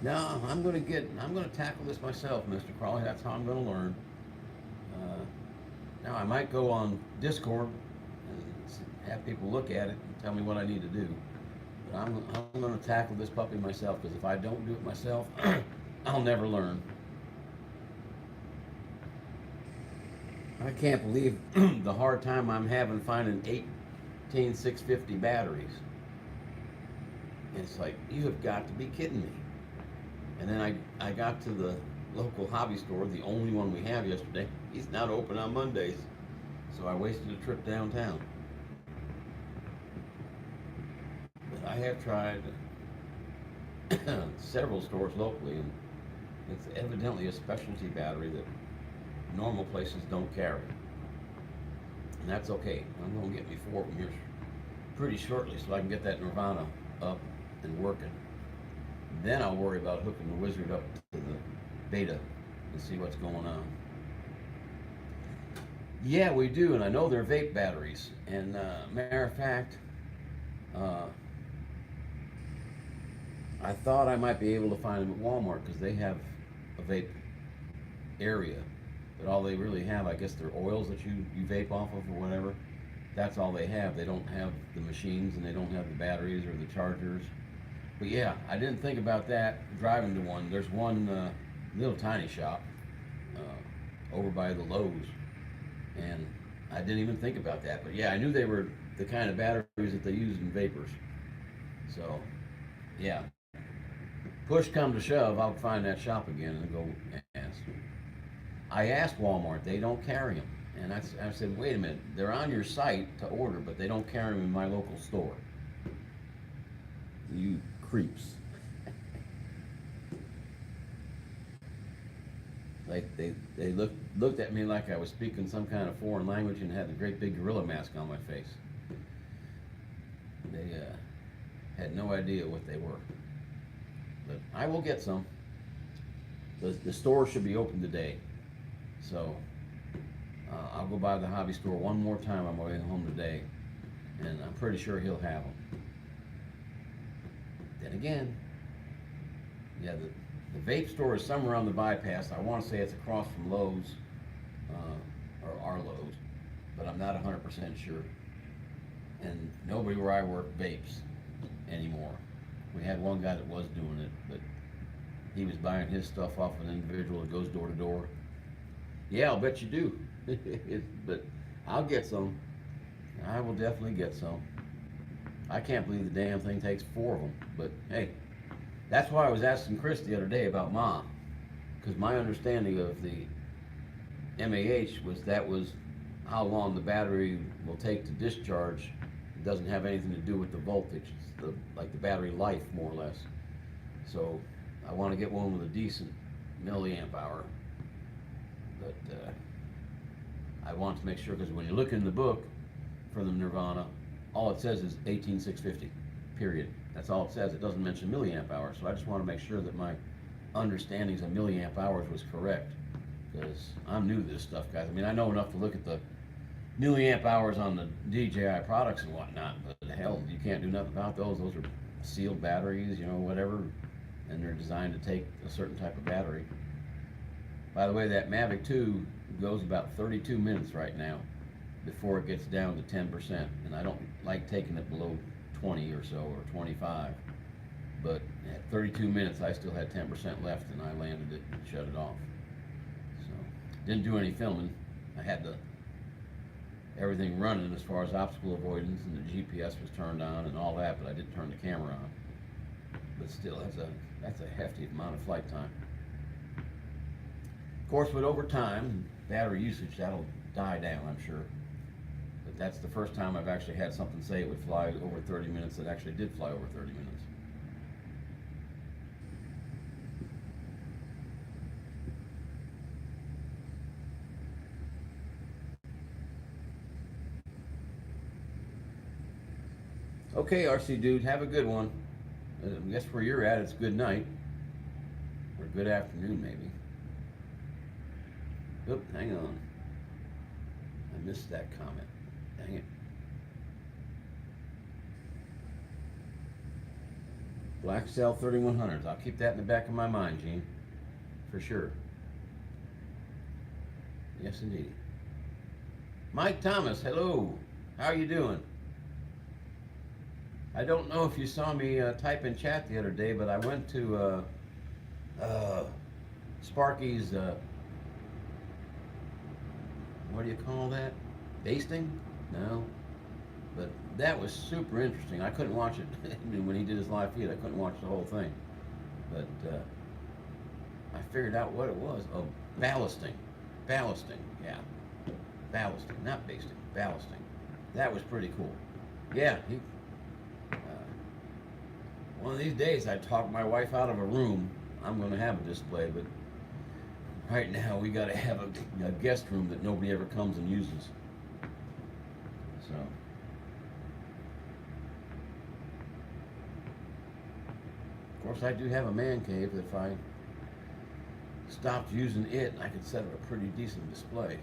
No, I'm gonna tackle this myself, Mr. Crawley. That's how I'm gonna learn. Now I might go on Discord and have people look at it and tell me what I need to do. But I'm gonna tackle this puppy myself, because if I don't do it myself, I'll never learn. I can't believe the hard time I'm having finding 18650 batteries. It's like, you have got to be kidding me. And then I got to the local hobby store, the only one we have yesterday. He's not open on Mondays, so I wasted a trip downtown. But I have tried several stores locally, and it's evidently a specialty battery that normal places don't carry. And that's okay. I'm going to get me 4 of them here pretty shortly so I can get that Nirvana up and working. Then I'll worry about hooking the Wizard up to the Beta and see what's going on. Yeah, we do, and I know they're vape batteries. And matter of fact, I thought I might be able to find them at Walmart, because they have a vape area. But all they really have, I guess, they're oils that you vape off of or whatever. That's all they have. They don't have the machines, and they don't have the batteries or the chargers. But yeah, I didn't think about that driving to one. There's one little tiny shop over by the Lowe's, and I didn't even think about that. But yeah, I knew they were the kind of batteries that they use in vapors. So yeah, push come to shove, I'll find that shop again and go ask. I asked Walmart, they don't carry them. And I said, wait a minute, they're on your site to order, but they don't carry them in my local store. You creeps. Like they looked at me like I was speaking some kind of foreign language and had a great big gorilla mask on my face. They had no idea what they were. But I will get some. The store should be open today, so I'll go by the hobby store one more time on my way home today, and I'm pretty sure he'll have them. Then again, yeah, the vape store is somewhere on the bypass. I want to say it's across from Lowe's, or our Lowe's, but I'm not 100% sure. And nobody where I work vapes anymore. We had one guy that was doing it, but he was buying his stuff off an individual that goes door to door. Yeah, I'll bet you do. But I'll get some. I will definitely get some. I can't believe the damn thing takes 4 of them, but hey, that's why I was asking Chris the other day about Ma, because my understanding of the MAH was how long the battery will take to discharge. It doesn't have anything to do with the voltage. It's like the battery life, more or less. So I want to get one with a decent milliamp hour, but I want to make sure, because when you look in the book for the Nirvana, all it says is 18650, period. That's all it says. It doesn't mention milliamp hours. So I just want to make sure that my understandings of milliamp hours was correct, because I'm new to this stuff, guys. I mean, I know enough to look at the milliamp hours on the DJI products and whatnot, but hell, you can't do nothing about those. Those are sealed batteries, you know, whatever, and they're designed to take a certain type of battery. By the way, that Mavic 2 goes about 32 minutes right now before it gets down to 10%, and I don't like taking it below 20 or so, or 25, but at 32 minutes I still had 10% left, and I landed it and shut it off. So, didn't do any filming. I had everything running as far as obstacle avoidance, and the GPS was turned on and all that, but I didn't turn the camera on. But still, that's a hefty amount of flight time. Of course, with over time, battery usage, that'll die down, I'm sure. But that's the first time I've actually had something say it would fly over 30 minutes that actually did fly over 30 minutes. Okay, RC dude, have a good one. I guess where you're at, it's good night. Or good afternoon, maybe. Oop, hang on. I missed that comment. Dang it. Black Cell 3100s. I'll keep that in the back of my mind, Gene. For sure. Yes, indeed. Mike Thomas, hello. How are you doing? I don't know if you saw me type in chat the other day, but I went to Sparky's, what do you call that? Basting? No. But that was super interesting. I couldn't watch it when he did his live feed. I couldn't watch the whole thing. But I figured out what it was. Oh, ballasting. Ballasting, yeah. Ballasting, not basting. Ballasting. That was pretty cool. Yeah, one of these days I talk my wife out of a room. I'm going to have a display, but right now we got to have a guest room that nobody ever comes and uses. So. Of course, I do have a man cave. If I stopped using it, I could set up a pretty decent display.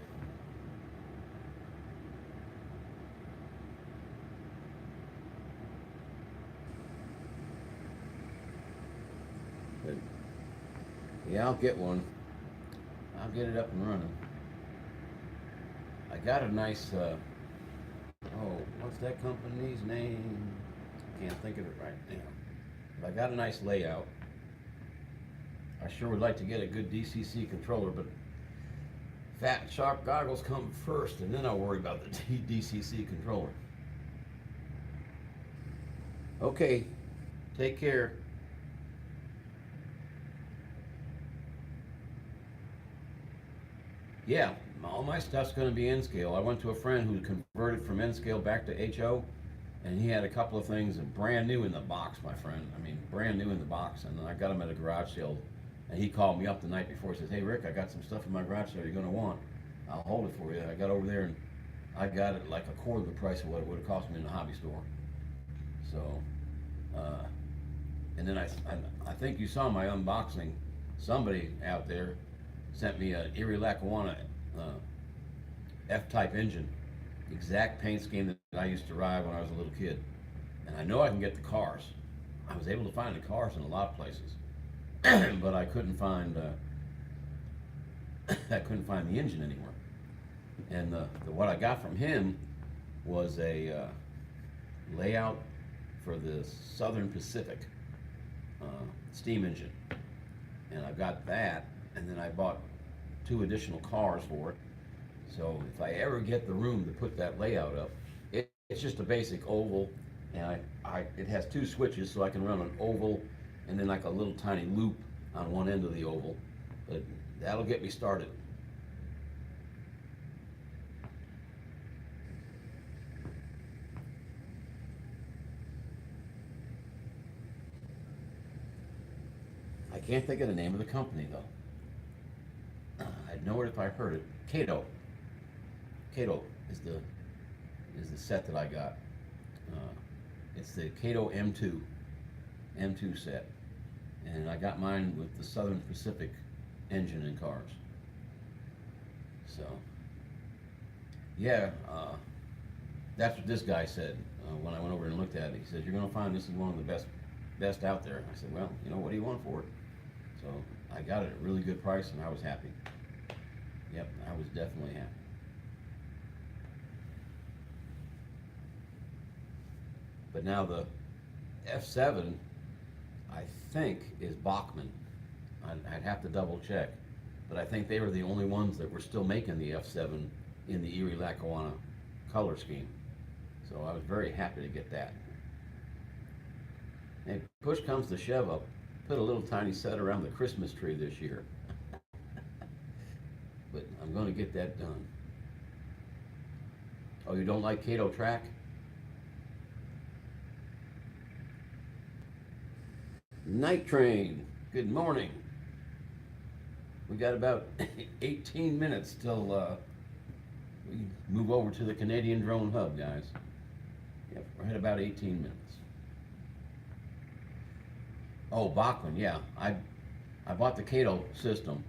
But yeah, I'll get one. I'll get it up and running. I got a nice, what's that company's name? Can't think of it right now. But I got a nice layout. I sure would like to get a good DCC controller, but Fat Shark goggles come first, and then I'll worry about the DCC controller. Okay, take care. Yeah, all my stuff's going to be N-scale. I went to a friend who converted from N-scale back to HO, and he had a couple of things brand new in the box, my friend. I mean, brand new in the box, and I got them at a garage sale. And he called me up the night before. He says, "Hey, Rick, I got some stuff in my garage sale you're going to want. I'll hold it for you." I got over there, and I got it like a quarter of the price of what it would have cost me in the hobby store. So, and then I think you saw my unboxing. Somebody out there sent me an Erie Lackawanna F-type engine, exact paint scheme that I used to ride when I was a little kid. And I know I can get the cars. I was able to find the cars in a lot of places, but I couldn't find the engine anywhere. And what I got from him was a layout for the Southern Pacific steam engine, and I got that, and then I bought 2 additional cars for it. So if I ever get the room to put that layout up, it's just a basic oval, and it has 2 switches, so I can run an oval and then like a little tiny loop on one end of the oval. But that'll get me started. I can't think of the name of the company though. I'd know it if I heard it. Kato is the set that I got. It's the Kato M2 set, and I got mine with the Southern Pacific engine and cars. So yeah, that's what this guy said when I went over and looked at it. He said, "You're going to find this is one of the best best out there. I said, well, you know, what do you want for it? So I got it at a really good price, and I was happy. Yep, I was definitely happy. But now the F7, I think, is Bachmann. I'd have to double check. But I think they were the only ones that were still making the F7 in the Erie Lackawanna color scheme. So I was very happy to get that. And push comes to shove up, put a little tiny set around the Christmas tree this year. But I'm going to get that done. Oh, you don't like Cato Track? Night Train, good morning. We got about 18 minutes till we move over to the Canadian Drone Hub, guys. Yep, we're at about 18 minutes. Oh, Bachmann, yeah. I bought the Cato system.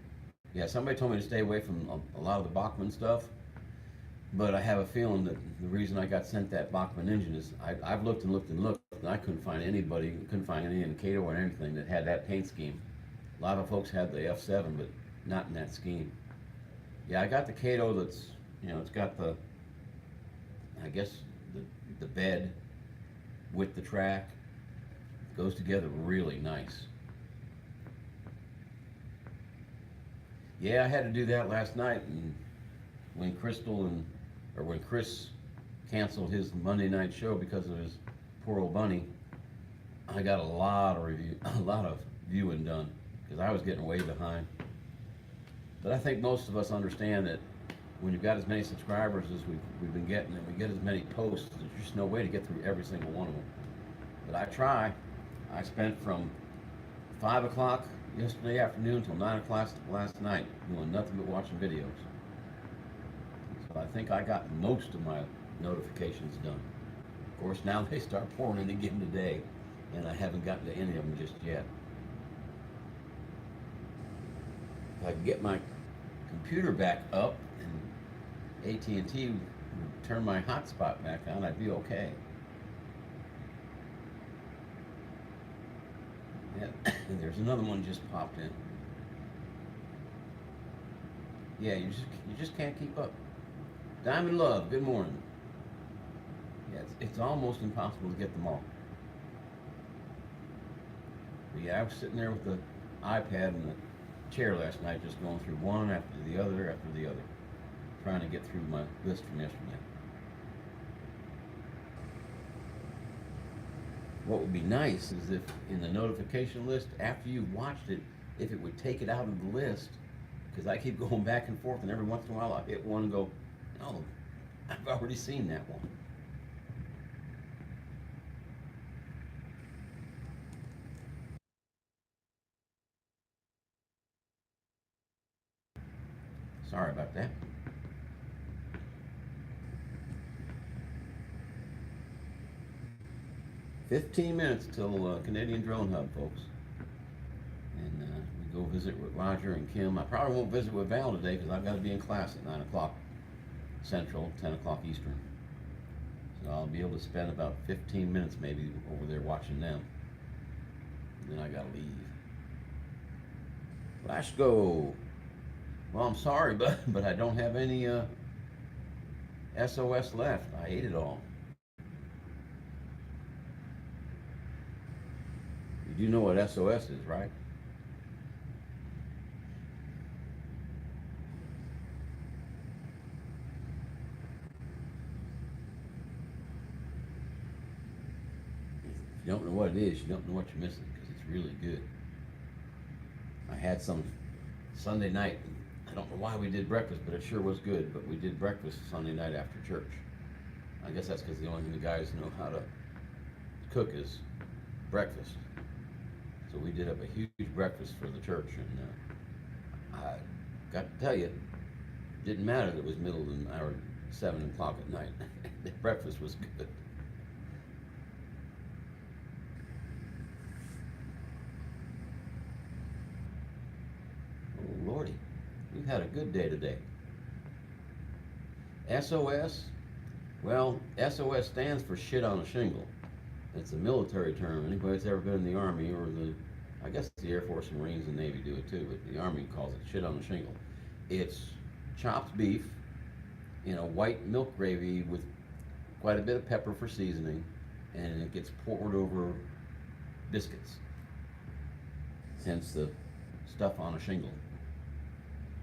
Yeah, somebody told me to stay away from a lot of the Bachmann stuff, but I have a feeling that the reason I got sent that Bachmann engine is I've looked and looked and looked, and I couldn't find any in Cato or anything that had that paint scheme. A lot of folks had the F7, but not in that scheme. Yeah, I got the Cato that's, you know, it's got the, I guess, the bed with the track. It goes together really nice. Yeah, I had to do that last night, and when when Chris canceled his Monday night show because of his poor old bunny, I got a lot of viewing done, because I was getting way behind. But I think most of us understand that when you've got as many subscribers as we've been getting, and we get as many posts, there's just no way to get through every single one of them. But I try. I spent from 5 o'clock yesterday afternoon till 9 o'clock last night doing nothing but watching videos. So I think I got most of my notifications done. Of course, now they start pouring in again today, and I haven't gotten to any of them just yet. If I can get my computer back up and AT&T would turn my hotspot back on, I'd be okay. Yeah, and there's another one just popped in. Yeah, you just can't keep up. Diamond Love, good morning. Yeah, it's almost impossible to get them all. But yeah, I was sitting there with the iPad and the chair last night, just going through one after the other, trying to get through my list from yesterday. What would be nice is if in the notification list, after you've watched it, if it would take it out of the list, because I keep going back and forth, and every once in a while I'll hit one and go, oh, I've already seen that one. Sorry about that. "15 minutes till Canadian Drone Hub, folks. And we go visit with Roger and Kim. I probably won't visit with Val today because I've got to be in class at 9 o'clock Central, 10 o'clock Eastern. So I'll be able to spend about 15 minutes maybe over there watching them. And then I got to leave. Flash go. Well, I'm sorry, but I don't have any SOS left. I ate it all. You do know what SOS is, right? If you don't know what it is, you don't know what you're missing, because it's really good. I had some Sunday night. I don't know why we did breakfast, but it sure was good. But we did breakfast Sunday night after church. I guess that's because the only thing the guys know how to cook is breakfast. So we did up a huge breakfast for the church, and I got to tell you, it didn't matter that it was middle of the night or 7 o'clock at night. The breakfast was good. Oh Lordy, we've had a good day today. SOS, well, SOS stands for shit on a shingle. It's a military term. Anybody that's ever been in the Army or I guess the Air Force and Marines and Navy do it too, but the Army calls it shit on the shingle. It's chopped beef in a white milk gravy with quite a bit of pepper for seasoning, and it gets poured over biscuits. Hence the stuff on a shingle.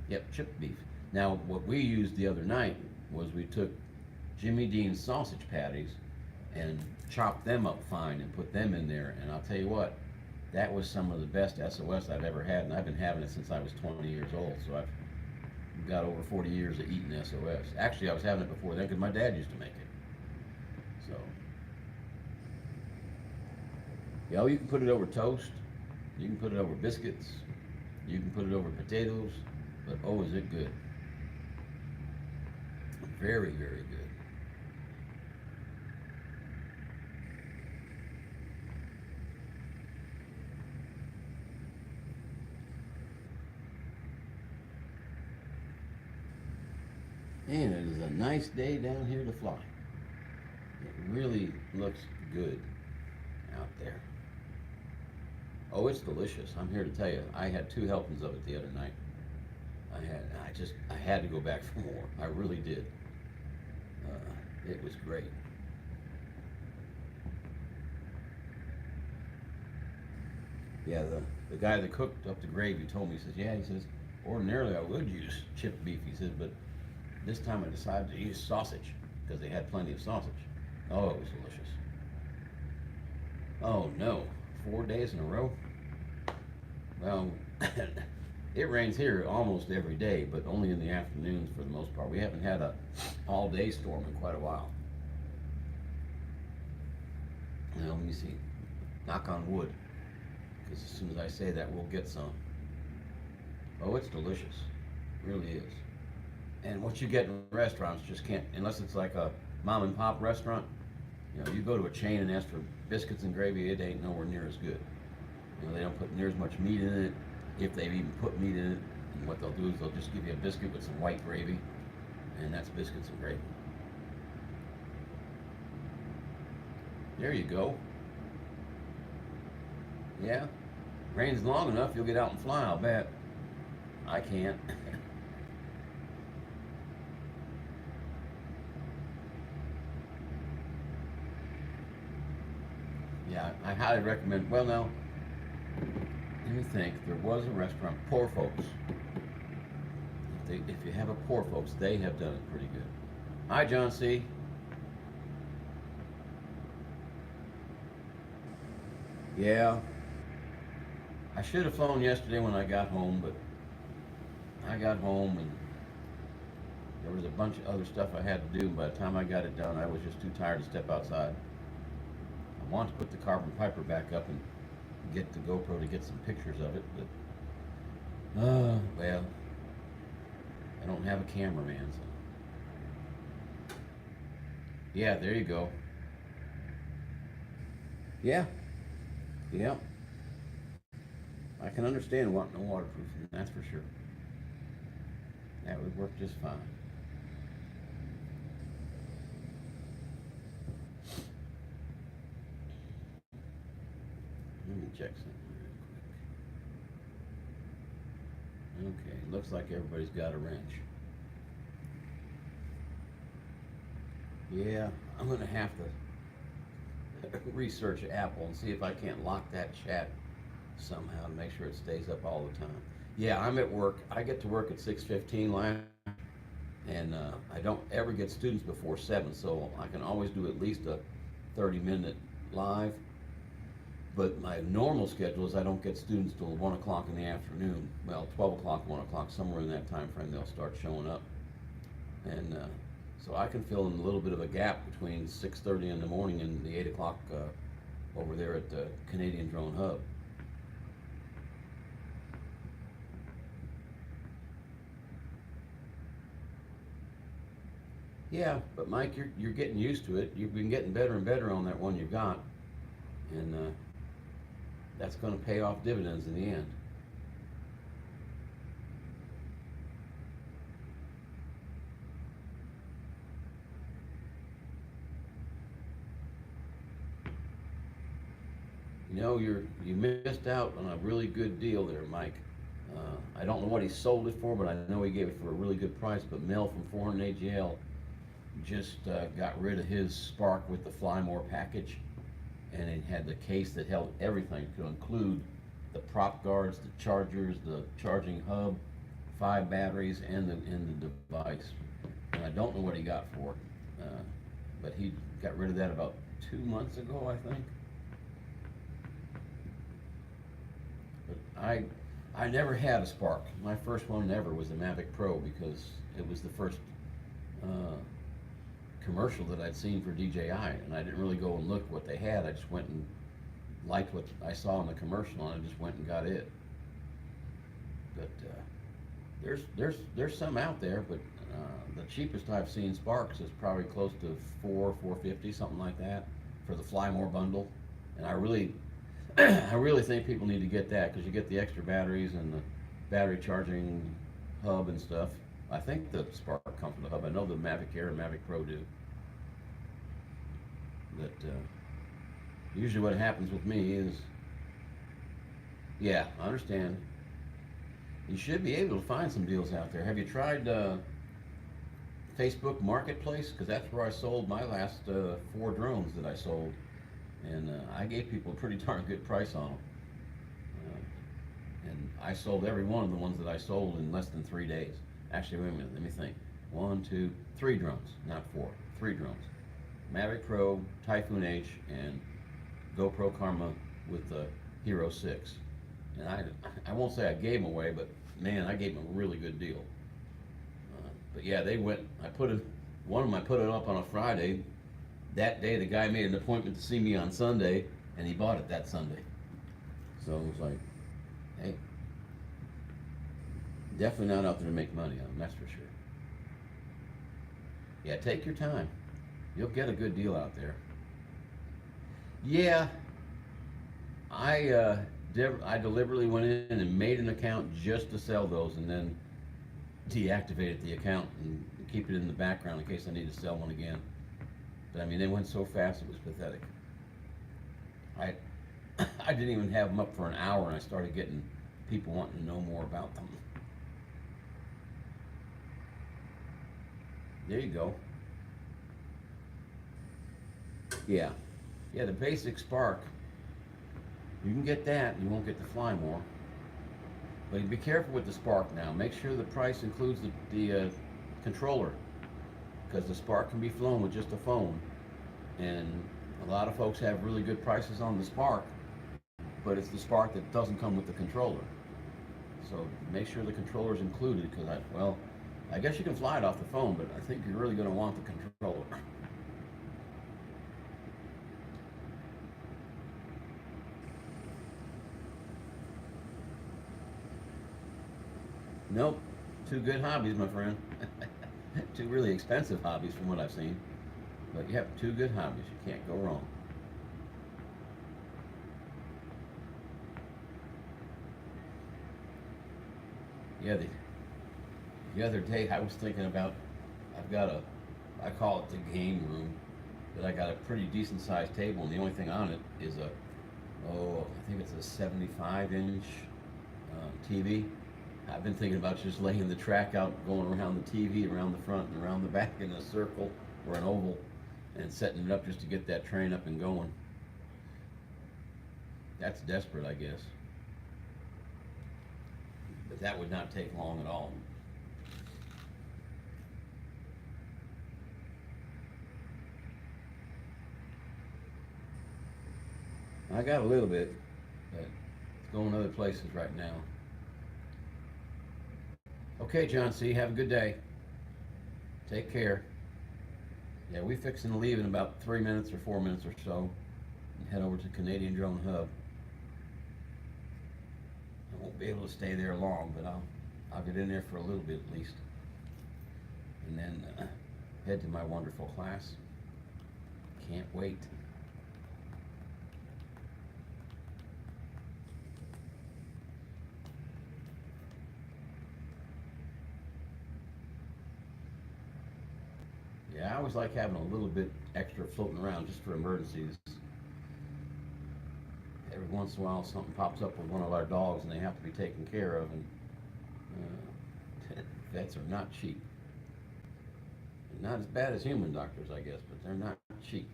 Yep, chipped beef. Now, what we used the other night was we took Jimmy Dean's sausage patties and chopped them up fine and put them in there. And I'll tell you what, that was some of the best SOS I've ever had, and I've been having it since I was 20 years old. So I've got over 40 years of eating SOS. Actually, I was having it before then because my dad used to make it. So, yeah, you can put it over toast. You can put it over biscuits. You can put it over potatoes. But oh, is it good. Very, very good. And it is a nice day down here to fly. It really looks good out there. Oh, it's delicious. I'm here to tell you, I had 2 helpings of it the other night. I had to go back for more. I really did. It was great. Yeah, the guy that cooked up the gravy told me, he says, yeah, he says, ordinarily I would use chipped beef, he says, but this time I decided to use sausage because they had plenty of sausage. Oh, it was delicious. Oh no, 4 days in a row? Well, it rains here almost every day, but only in the afternoons for the most part. We haven't had a all-day storm in quite a while. Now, let me see. Knock on wood, because as soon as I say that, we'll get some. Oh, it's delicious. It really is. And what you get in restaurants just can't, unless it's like a mom and pop restaurant. You know, you go to a chain and ask for biscuits and gravy, it ain't nowhere near as good. You know, they don't put near as much meat in it, if they've even put meat in it. And what they'll do is they'll just give you a biscuit with some white gravy, and that's biscuits and gravy. There you go. Yeah, rains long enough, you'll get out and fly, I'll bet. I can't. Yeah, I highly recommend. Well, now, let me think. There was a restaurant, Poor Folks. If you have a Poor Folks, they have done it pretty good. Hi, John C. Yeah, I should have flown yesterday when I got home, but I got home and there was a bunch of other stuff I had to do. By the time I got it done, I was just too tired to step outside. I want to put the carbon fiber back up and get the GoPro to get some pictures of it, but well, I don't have a cameraman, so yeah, there you go. Yeah, yeah, I can understand wanting a waterproofing, that's for sure. That would work just fine. Let me check something real quick. Okay, looks like everybody's got a wrench. Yeah, I'm gonna have to research Apple and see if I can't lock that chat somehow to make sure it stays up all the time. Yeah, I'm at work. I get to work at 6:15 line, and I don't ever get students before 7, so I can always do at least a 30-minute live. But my normal schedule is I don't get students till 1 o'clock in the afternoon. Well, 12 o'clock, 1 o'clock, somewhere in that time frame they'll start showing up. And so I can fill in a little bit of a gap between 6:30 in the morning and the 8 o'clock over there at the Canadian Drone Hub. Yeah, but Mike, you're getting used to it. You've been getting better and better on that one you've got, and that's going to pay off dividends in the end. You know, you missed out on a really good deal there, Mike. I don't know what he sold it for, but I know he gave it for a really good price. But Mel from 400 AGL just got rid of his Spark with the Flymore package, and it had the case that held everything to include the prop guards, the chargers, the charging hub, 5 batteries, and the device. And I don't know what he got for it, but he got rid of that about 2 months ago, I think. But I never had a Spark. My first one ever was the Mavic Pro because it was the first commercial that I'd seen for DJI, and I didn't really go and look what they had. I just went and liked what I saw in the commercial, and I just went and got it. But there's some out there, but the cheapest I've seen Sparks is probably close to $450, something like that, for the Flymore bundle. And I really think people need to get that because you get the extra batteries and the battery charging hub and stuff. I think the Spark comes with a hub. I know the Mavic Air and Mavic Pro do. But usually what happens with me is, yeah, I understand. You should be able to find some deals out there. Have you tried Facebook Marketplace? Because that's where I sold my last 4 drones that I sold. And I gave people a pretty darn good price on them. And I sold every one of the ones that I sold in less than 3 days. Actually, wait a minute, let me think. 1, 2, 3 drones, not 4, 3 drones. Mavic Pro, Typhoon H, and GoPro Karma with the Hero 6. And I won't say I gave them away, but man, I gave them a really good deal. But yeah, they went, one of them I put it up on a Friday. That day the guy made an appointment to see me on Sunday, and he bought it that Sunday. So it was like, hey, definitely not out there to make money on them, that's for sure. Yeah, take your time. You'll get a good deal out there. Yeah, I deliberately went in and made an account just to sell those, and then deactivated the account and keep it in the background in case I need to sell one again. But I mean, they went so fast it was pathetic. I didn't even have them up for an hour, and I started getting people wanting to know more about them. There you go. Yeah, the basic Spark. You can get that, you won't get the Flymore. But be careful with the Spark now. Make sure the price includes the controller, because the Spark can be flown with just a phone. And a lot of folks have really good prices on the Spark, but it's the Spark that doesn't come with the controller. So make sure the controller is included, because I guess you can fly it off the phone, but I think you're really going to want the controller. Nope, 2 good hobbies, my friend. 2 really expensive hobbies from what I've seen. But you have 2 good hobbies, you can't go wrong. Yeah, the other day I was thinking about, I call it the game room, but I got a pretty decent sized table, and the only thing on it is I think it's a 75-inch TV. I've been thinking about just laying the track out, going around the TV, around the front and around the back in a circle or an oval, and setting it up just to get that train up and going. That's desperate, I guess. But that would not take long at all. I got a little bit, but it's going other places right now. Okay, John C., have a good day. Take care. Yeah, we fixing to leave in about 3 minutes or 4 minutes or so and head over to Canadian Drone Hub. I won't be able to stay there long, but I'll get in there for a little bit at least, and then head to my wonderful class. Can't wait. Yeah, I always like having a little bit extra floating around just for emergencies. every once in a while something pops up with one of our dogs and they have to be taken care of, and vets are not cheap. They're not as bad as human doctors, I guess, but they're not cheap.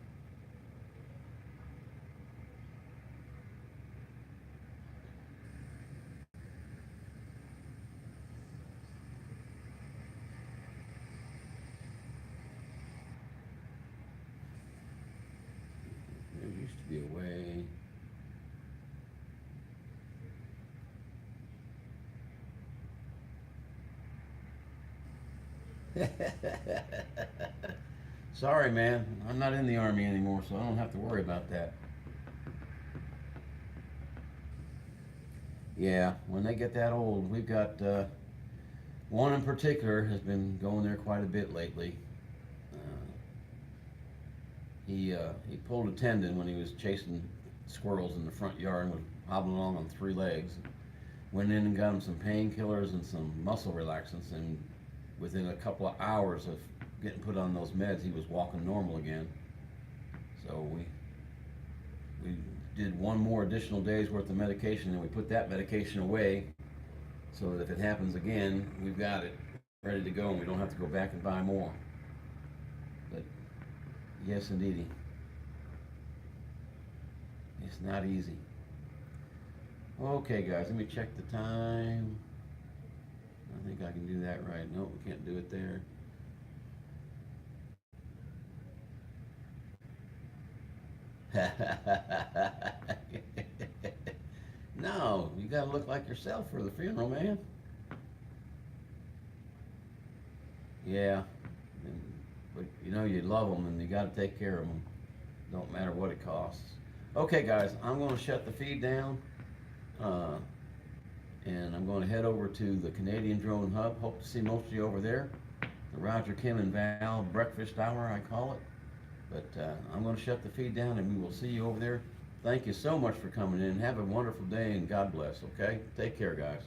There used to be a way. Sorry, man. I'm not in the Army anymore, so I don't have to worry about that. Yeah, when they get that old, we've got one in particular has been going there quite a bit lately. Uh, he pulled a tendon when he was chasing squirrels in the front yard and was hobbling along on three legs. Went in and got him some painkillers and some muscle relaxants, and within a couple of hours of getting put on those meds, he was walking normal again. So we did one more additional day's worth of medication, and we put that medication away so that if it happens again, we've got it ready to go and we don't have to go back and buy more. But yes, indeedy, it's not easy. Okay, guys, let me check the time. I think I can do that right. Nope, we can't do it there. No, you gotta look like yourself for the funeral, man. Yeah, but you know you love them and you gotta take care of them. Don't matter what it costs. Okay, guys, I'm gonna shut the feed down. Uh, and I'm going to head over to the Canadian Drone Hub. Hope to see most of you over there. The Roger, Kim, and Val breakfast hour, I call it. But I'm going to shut the feed down, and we will see you over there. Thank you so much for coming in. Have a wonderful day, and God bless, okay? Take care, guys.